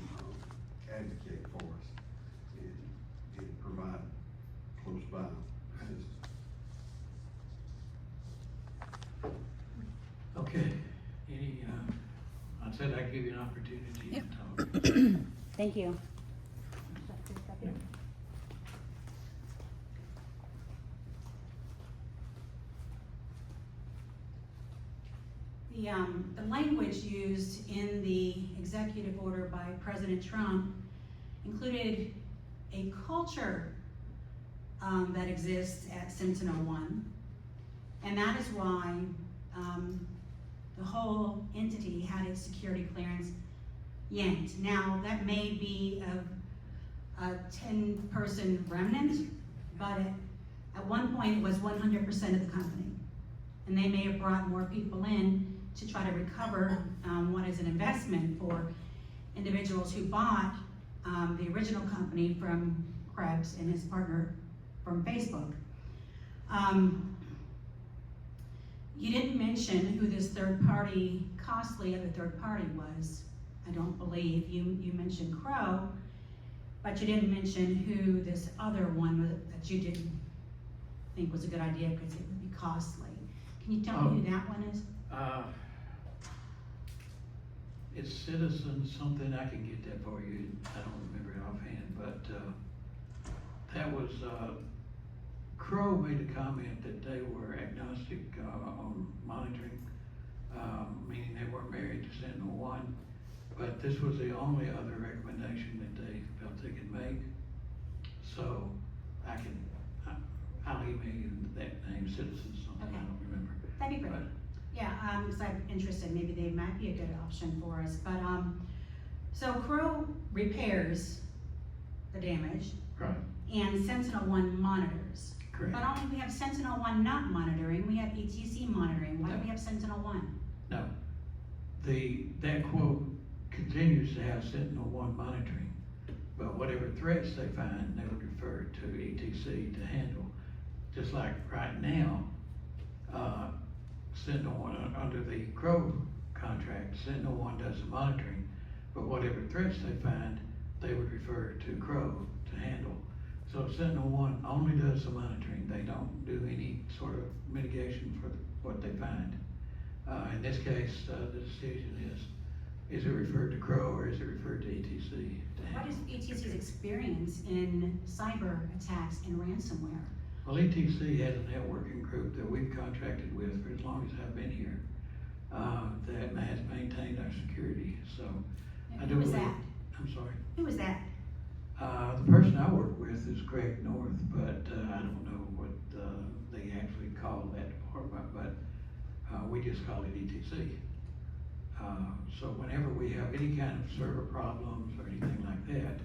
Speaker 5: advocate for us and provide close by assistance.
Speaker 3: Okay, I said I'd give you an opportunity to talk.
Speaker 12: Thank you. The language used in the executive order by President Trump included a culture that exists at Sentinel-1, and that is why the whole entity had its security clearance yanked. Now, that may be a 10-person remnant, but at one point it was 100% of the company. And they may have brought more people in to try to recover what is an investment for individuals who bought the original company from Krebs and his partner from Facebook. You didn't mention who this costly other third party was. I don't believe. You mentioned Crow, but you didn't mention who this other one was that you didn't think was a good idea because it would be costly. Can you tell me who that one is?
Speaker 3: It's Citizen something. I can get that for you. I don't remember it offhand, but that was, Crow made a comment that they were agnostic on monitoring, meaning they weren't married to Sentinel-1, but this was the only other recommendation that they felt they could make. So I'll email you that name, Citizen something, I don't remember.
Speaker 12: That'd be great.
Speaker 3: But,
Speaker 12: Yeah, because I'm interested, maybe they might be a good option for us, but, so Crow repairs the damage.
Speaker 3: right,
Speaker 12: And Sentinel-1 monitors.
Speaker 3: correct.
Speaker 12: But only we have Sentinel-1 not monitoring, we have ETC monitoring, why do we have Sentinel-1?
Speaker 3: No, that quote continues to have Sentinel-1 monitoring, but whatever threats they find, they would refer to ETC to handle. Just like right now, Sentinel-1, under the Crow contract, Sentinel-1 does the monitoring, but whatever threats they find, they would refer to Crow to handle. So Sentinel-1 only does the monitoring, they don't do any sort of mitigation for what they find. In this case, the decision is it referred to Crow or is it referred to ETC to handle?
Speaker 12: What is ETC's experience in cyber attacks and ransomware?
Speaker 3: Well, ETC has a networking group that we've contracted with for as long as I've been here, that has maintained our security, so. I do
Speaker 12: Who was
Speaker 3: believe-
Speaker 12: that?
Speaker 3: I'm sorry?
Speaker 12: Who was that?
Speaker 3: The person I work with is Greg North, but, I don't know what, they actually call that department, but, we just call it ETC. So whenever we have any kind of server problems or anything like that,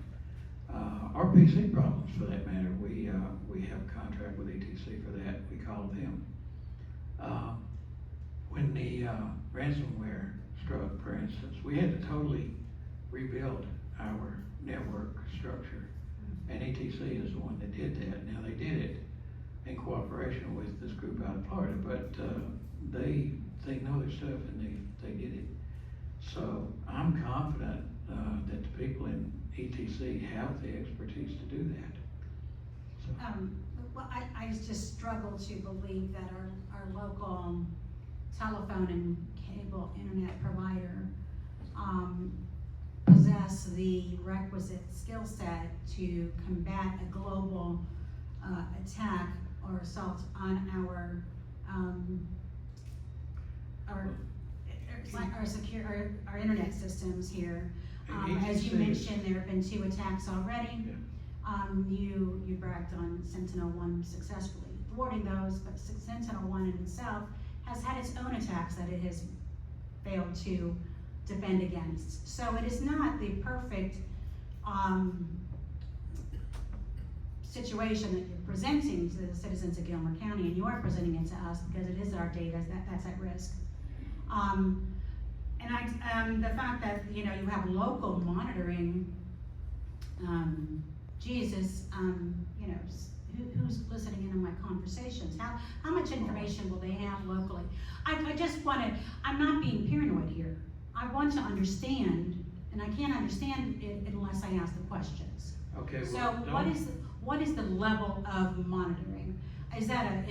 Speaker 3: or PC problems for that matter, we have a contract with ETC for that, we call them. When the ransomware struck, for instance, we had to totally rebuild our network structure, and ETC is the one that did that. Now, they did it in cooperation with this group out of Florida, but they know their stuff and they did it. So I'm confident that the people in ETC have the expertise to do that. So.
Speaker 12: Well, I just struggle to believe that our local telephone and cable internet provider possess the requisite skill set to combat a global attack or assault on our internet systems here. As you mentioned, there have been 2 attacks already.
Speaker 3: Yeah.
Speaker 12: You bragged on Sentinel-1 successfully thwarting those, but Sentinel-1 in itself has had its own attacks that it has failed to defend against. So it is not the perfect situation that you're presenting to the citizens of Gilmer County, and you are presenting it to us because it is our data that's at risk. And the fact that you have local monitoring, Jesus, who's listening in on my conversations? How much information will they have locally? I just want to. I'm not being paranoid here. I want to understand, and I can't understand it unless I ask the questions.
Speaker 3: Okay.
Speaker 12: So
Speaker 3: Well,
Speaker 12: what is the level of monitoring? Is that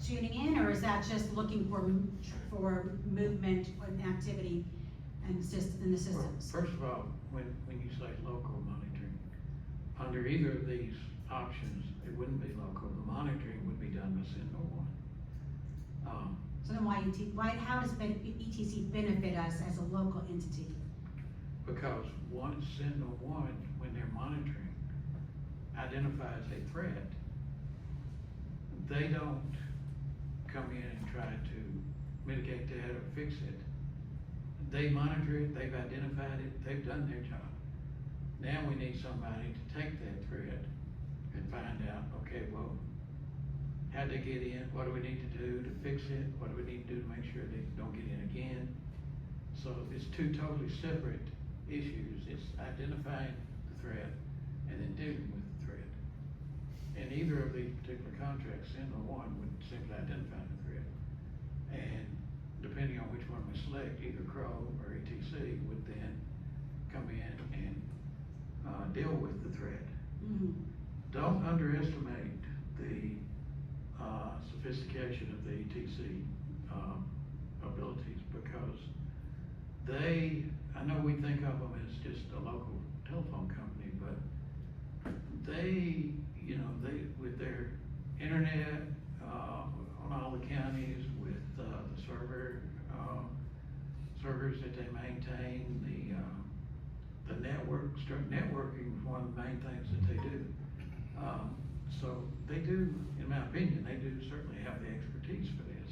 Speaker 12: tuning in, or is that just looking for movement and activity in the systems?
Speaker 3: Well, first of all, when you say local monitoring, under either of these options, it wouldn't be local. The monitoring would be done by Sentinel-1.
Speaker 12: So then how does ETC benefit us as a local entity?
Speaker 3: Because once Sentinel-1, when they're monitoring, identifies a threat, they don't come in and try to mitigate that or fix it. They monitor it, they've identified it, they've done their job. Now we need somebody to take that threat and find out, okay, well, how'd they get in? What do we need to do to fix it? What do we need to do to make sure they don't get in again? So it's 2 totally separate issues. It's identifying the threat and then dealing with the threat. And either of these particular contracts, Sentinel-1 would simply identify the threat. And depending on which one we select, either Crow or ETC would then come in and deal with the threat.
Speaker 12: Mm-hmm.
Speaker 3: Don't underestimate the sophistication of the ETC abilities, because I know we think of them as just a local telephone company, but they with their internet on all the counties, with the servers that they maintain, the networking is one of the main things that they do. So they do, in my opinion, they do certainly have the expertise for this.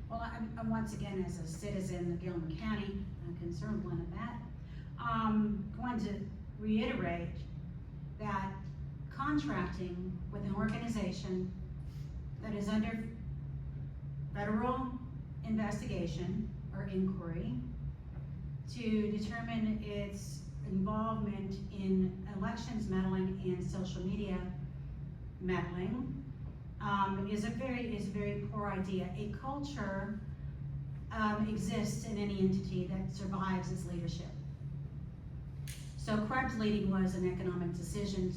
Speaker 12: Well, I'm once again, as a citizen of Gilmer County, a concerned one of that, going to reiterate that contracting with an organization that is under federal investigation or inquiry to determine its involvement in elections meddling and social media meddling is a very poor idea. A culture exists in any entity that survives its leadership. So Krebs leading was an economic decision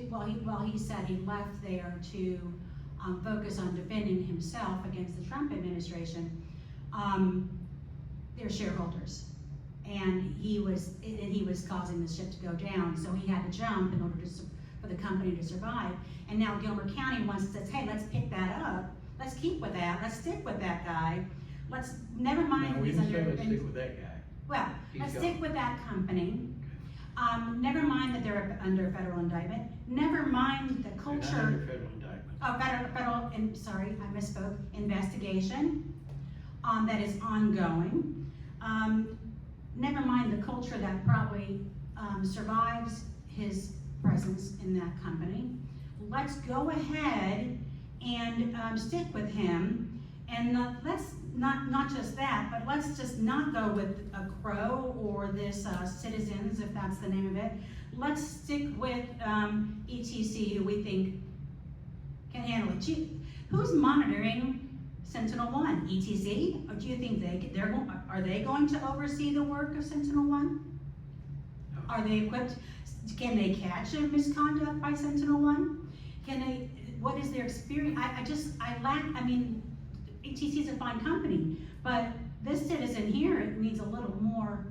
Speaker 12: while he said he left there to focus on defending himself against the Trump administration. They're shareholders, and he was causing the ship to go down. So he had to jump in order for the company to survive. And now Gilmer County says, hey, let's pick that up. Let's keep with that. Let's stick with that guy. Let's never mind.
Speaker 3: No, we didn't say let's stick with that guy.
Speaker 12: Well, let's stick with that company. Never mind that they're under federal indictment. Never mind the culture.
Speaker 3: They're not under federal indictment.
Speaker 12: sorry, I misspoke, investigation, that is ongoing. Never mind the culture that probably, survives his presence in that company. Let's go ahead and, stick with him, and let's not just that, but let's just not go with a Crow or this, Citizens, if that's the name of it. Let's stick with, ETC, who we think can handle it. Who's monitoring Sentinel-1? ETC? Or do you think are they going to oversee the work of Sentinel-1? Are they equipped? Can they catch a misconduct by Sentinel-1? What is their experience? ETC is a fine company, but this citizen here needs a little more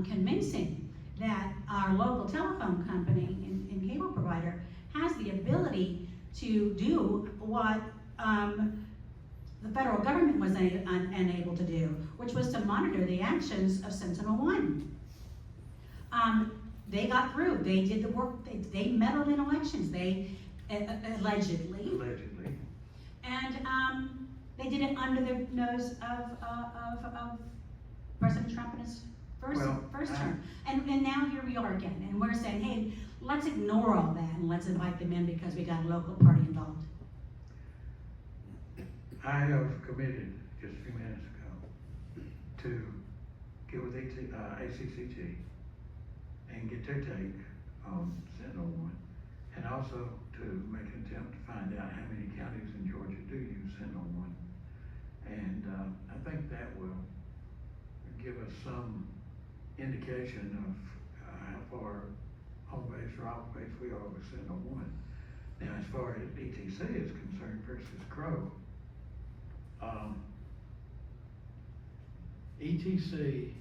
Speaker 12: convincing that our local telephone company and cable provider has the ability to do what the federal government was unable to do, which was to monitor the actions of Sentinel-1. They got through, they did the work, they meddled in elections, they allegedly. And they did it under the nose of President Trump in his first term. And now here we are again, and we're saying, hey, let's ignore all that and let's invite them in because we got a local party involved.
Speaker 3: I have committed just a few minutes ago to get with ACCG and get their take on Sentinel-1, and also to make an attempt to find out how many counties in Georgia do use Sentinel-1. And I think that will give us some indication of how far home base or off base we are with Sentinel-1. Now, as far as ETC is concerned versus Crow, ETC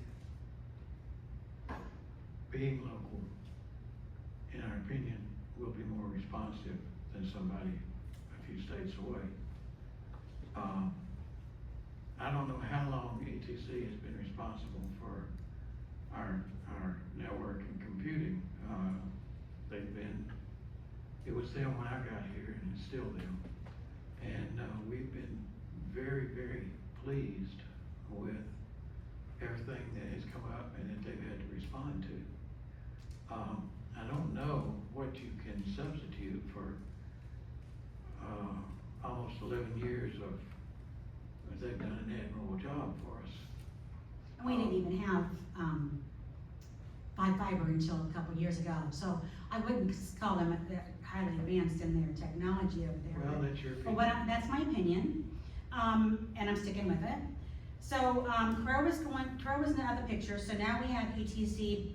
Speaker 3: being local, in our opinion, will be more responsive than somebody a few states away. I don't know how long ETC has been responsible for our network and computing. It was them when I got here, and it's still them. And we've been very, very pleased with everything that has come up and that they've had to respond to. I don't know what you can substitute for almost 11 years of, they've done an admirable job for us.
Speaker 12: And we didn't even have fiber until a couple years ago, so I wouldn't call them highly advanced in their technology over there.
Speaker 3: Well, that's your opinion.
Speaker 12: But that's my opinion, and I'm sticking with it. So Crow is out of the picture, so now we have ETC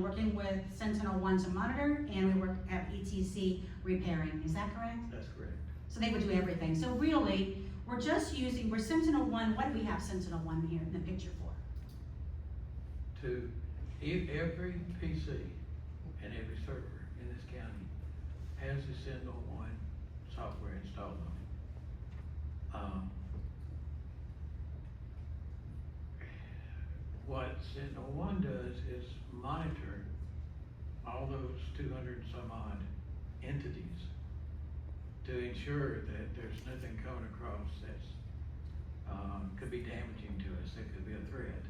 Speaker 12: working with Sentinel-1 to monitor, and we have ETC repairing, is that correct?
Speaker 3: That's correct.
Speaker 12: So they would do everything. So really, we're Sentinel-1, what do we have Sentinel-1 here in the picture for?
Speaker 3: To every PC and every server in this county has the Sentinel-1 software installed on it. What Sentinel-1 does is monitor all those 200 some odd entities to ensure that there's nothing coming across that's could be damaging to us, that could be a threat.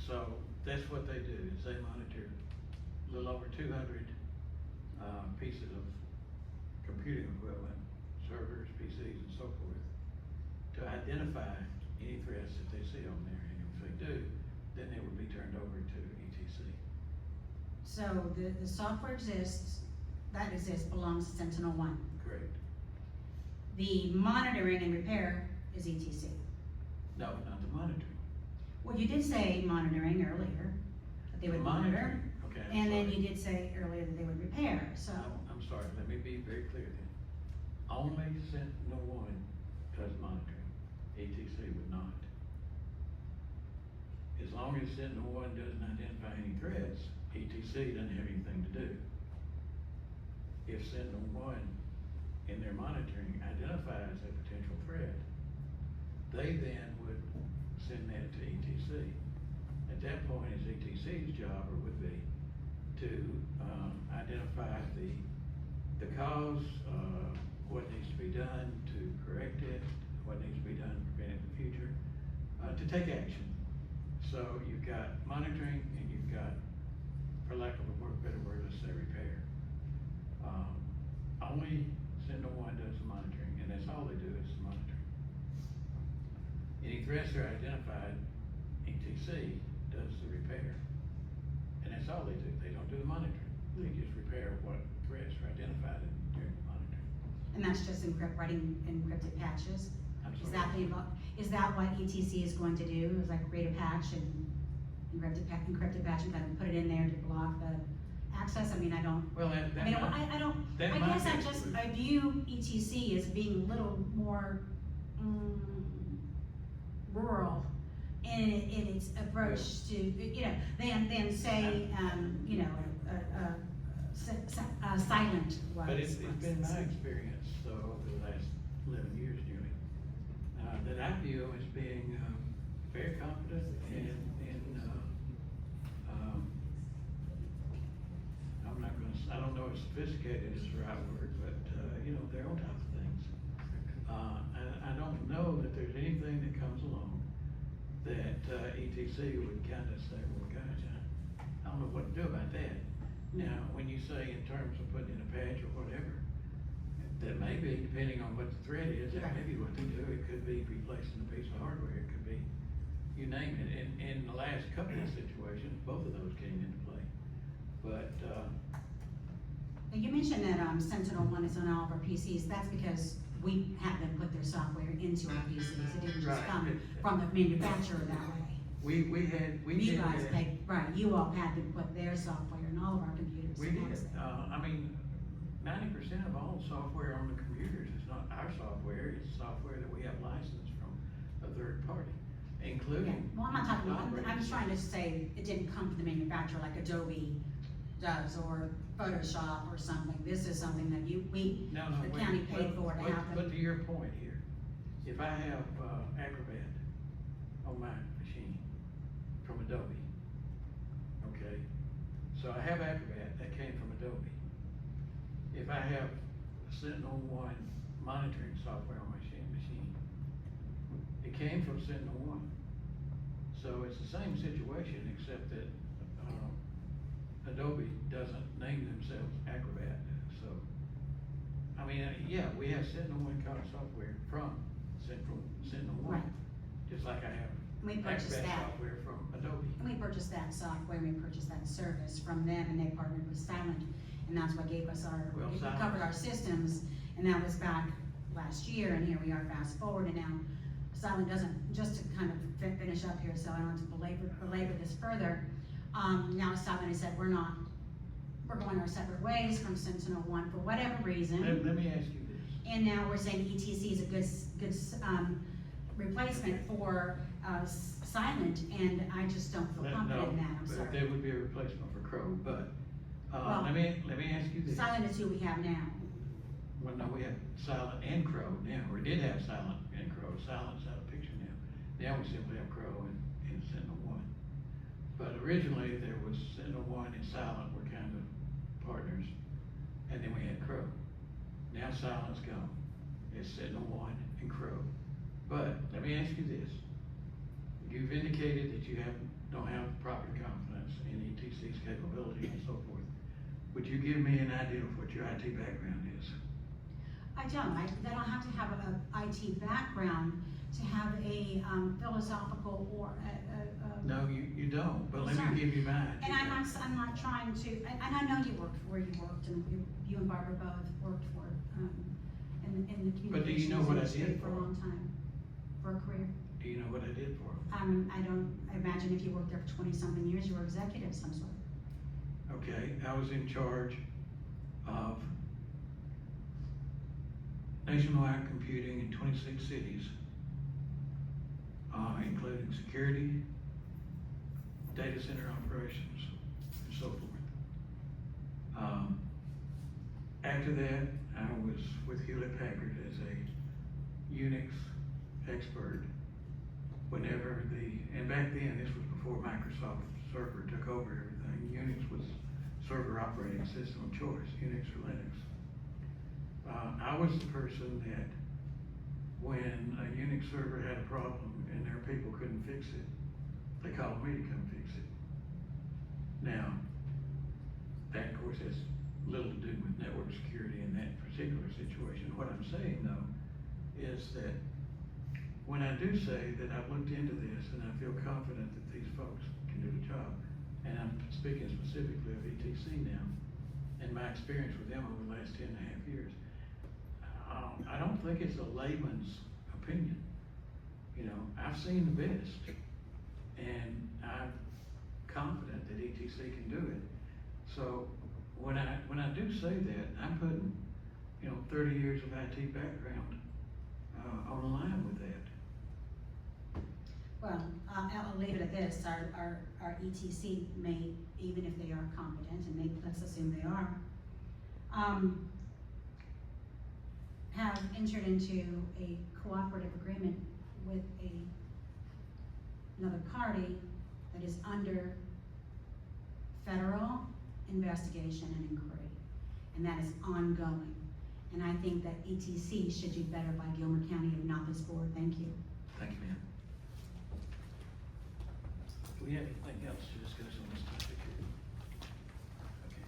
Speaker 3: So that's what they do, is they monitor a little over 200 pieces of computing equipment, servers, PCs, and so forth, to identify any threats that they see on there. And if they do, then it would be turned over to ETC.
Speaker 12: So the software belongs to Sentinel-1.
Speaker 3: Correct.
Speaker 12: The monitoring and repair is ETC.
Speaker 3: No, not the monitoring.
Speaker 12: Well, you did say monitoring earlier, that they would monitor.
Speaker 3: Okay.
Speaker 12: And then you did say earlier that they would repair, so.
Speaker 3: I'm sorry, let me be very clear then. Only Sentinel-1 does monitoring, ETC would not. As long as Sentinel-1 doesn't identify any threats, ETC doesn't have anything to do. If Sentinel-1 in their monitoring identifies a potential threat, they then would send that to ETC. At that point, it's ETC's job, or would be, to identify the cause, what needs to be done to correct it, what needs to be done to prevent it in the future, to take action. So you've got monitoring and you've got, for lack of a better word, let's say repair. Only Sentinel-1 does the monitoring, and that's all they do is the monitoring. Any threats are identified, ETC does the repair. And that's all they do. They don't do the monitoring. They just repair what threats are identified during the monitoring.
Speaker 12: And that's just writing encrypted patches?
Speaker 3: I'm
Speaker 12: Is
Speaker 3: sorry.
Speaker 12: is that what ETC is going to do, is like create a patch and encrypted patch and kind of put it in there to block the access? I mean, I don't,
Speaker 3: Well,
Speaker 12: I mean, I don't,
Speaker 3: that
Speaker 12: I
Speaker 3: might
Speaker 12: guess
Speaker 3: be
Speaker 12: I
Speaker 3: a
Speaker 12: just,
Speaker 3: solution.
Speaker 12: I view ETC as being a little more, rural in its approach to, than say, Silent was.
Speaker 3: But it's
Speaker 12: for
Speaker 3: been my
Speaker 12: instance.
Speaker 3: experience, so over the last 11 years nearly, that I view as being very confident and I'm not gonna, I don't know if sophisticated is the right word, but, they're on top of things. And I don't know that there's anything that comes along that ETC would kind of say, well, gosh, I don't know what to do about that. Now, when you say in terms of putting in a patch or whatever, that may be, depending on what the threat is, that may be what they do. It could be replacing a piece of hardware, it could be, you name it. In the last couple of situations, both of those came into play. But,
Speaker 12: You mentioned that Sentinel-1 is on all of our PCs. That's because we have them put their software into our PCs. It didn't just
Speaker 3: Right.
Speaker 12: come from the manufacturer that way.
Speaker 3: we
Speaker 12: You
Speaker 3: did
Speaker 12: guys
Speaker 3: that.
Speaker 12: paid, right, you all had to put their software in all of our computers.
Speaker 3: We
Speaker 12: and
Speaker 3: did,
Speaker 12: that was it.
Speaker 3: 90% of all software on the computers is not our software, it's software that we have licensed from a third party,
Speaker 12: Yeah,
Speaker 3: including.
Speaker 12: well, I'm not talking about,
Speaker 3: operating
Speaker 12: I'm trying to
Speaker 3: systems.
Speaker 12: say it didn't come from the manufacturer like Adobe does, or Photoshop or something. This is something that
Speaker 3: No,
Speaker 12: the
Speaker 3: wait,
Speaker 12: county paid for to
Speaker 3: but-
Speaker 12: have them.
Speaker 3: But to your point here, if I have, Acrobat on my machine from Adobe, okay? So I have Acrobat, that came from Adobe. If I have Sentinel-1 monitoring software on my machine, it came from Sentinel-1. So it's the same situation, except that, Adobe doesn't name themselves Acrobat, so. Yeah, we have Sentinel-1 code software from Sentinel-1.
Speaker 12: Right.
Speaker 3: Just like I have
Speaker 12: We purchased
Speaker 3: Acrobat
Speaker 12: that.
Speaker 3: software from Adobe.
Speaker 12: And we purchased that software, we purchased that service from them, and they partnered with Silent, and that's what gave us
Speaker 3: Well,
Speaker 12: we
Speaker 3: Silent-
Speaker 12: covered our systems, and that was back last year, and here we are fast forward, and now Silent doesn't, just to kind of finish up here, so I don't want to belabor this further, now Silent has said, we're going our separate ways from Sentinel-1 for whatever reason.
Speaker 3: Let me ask you this.
Speaker 12: And now we're saying ETC is a good replacement for, Silent, and I just don't feel confident in that, I'm
Speaker 3: But
Speaker 12: sorry.
Speaker 3: there would be a replacement for Crow, but,
Speaker 12: Well,
Speaker 3: let me ask you this.
Speaker 12: Silent is who we have now.
Speaker 3: Well, no, we have Silent and Crow now. We did have Silent and Crow. Silent's out of the picture now. Now we simply have Crow and Sentinel-1. But originally, there was Sentinel-1 and Silent were kind of partners, and then we had Crow. Now Silent's gone. It's Sentinel-1 and Crow. But let me ask you this. You've indicated that you don't have proper confidence in ETC's capability and so forth. Would you give me an idea of what your IT background is?
Speaker 12: I don't have to have a IT background to have a philosophical or a.
Speaker 3: No, you don't, but let
Speaker 12: concern.
Speaker 3: me give you mine.
Speaker 12: And I'm not trying to, and I know you worked where you worked, and you and Barbara both worked for, in the
Speaker 3: But do you know
Speaker 12: communications
Speaker 3: what I
Speaker 12: industry
Speaker 3: did
Speaker 12: for a
Speaker 3: for
Speaker 12: long time, for a career.
Speaker 3: Do you know what I did for them?
Speaker 12: I imagine if you worked there for 20-something years, you were executive of some sort.
Speaker 3: Okay, I was in charge of nationwide computing in 26 cities, including security, data center operations, and so forth. After that, I was with Hewlett-Packard as a Unix expert. And back then, this was before Microsoft Server took over everything. Unix was server operating system of choice, Unix or Linux. I was the person that, when a Unix server had a problem and their people couldn't fix it, they called me to come fix it. Now, that of course has little to do with network security in that particular situation. What I'm saying though, is that when I do say that I've looked into this and I feel confident that these folks can do the job, and I'm speaking specifically of ETC now, and my experience with them over the last 10.5 years, I don't think it's a layman's opinion. You know, I've seen the best, and I'm confident that ETC can do it. So when I do say that, I'm putting, 30 years of IT background on the line with that.
Speaker 12: Well, I'll leave it at this, our ETC may, even if they are competent, and let's assume they are, have entered into a cooperative agreement with another party that is under federal investigation and inquiry, and that is ongoing. And I think that ETC should do better by Gilmer County and not this board. Thank you.
Speaker 3: Thank you, ma'am. Do we have anything else to discuss on this topic here? Okay.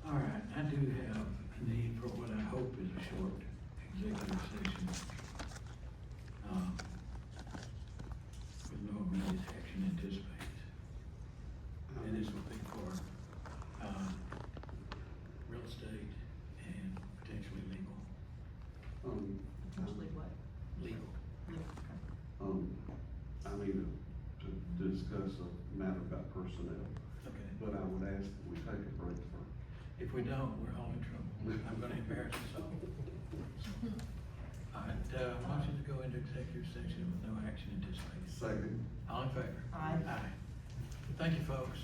Speaker 3: All right, I do have a need for what I hope is a short executive session. With no immediate action anticipated. And this will be for, real estate and potentially legal.
Speaker 2: Potentially what?
Speaker 3: Legal.
Speaker 5: I need to discuss a matter about personnel,
Speaker 3: Okay.
Speaker 5: but I would ask that we take a break first.
Speaker 3: If we don't, we're all in trouble. I'm gonna embarrass us all. All right, motion to go into executive session with no action anticipated.
Speaker 5: Second.
Speaker 3: All in favor?
Speaker 2: Aye.
Speaker 3: Aye. Thank you, folks.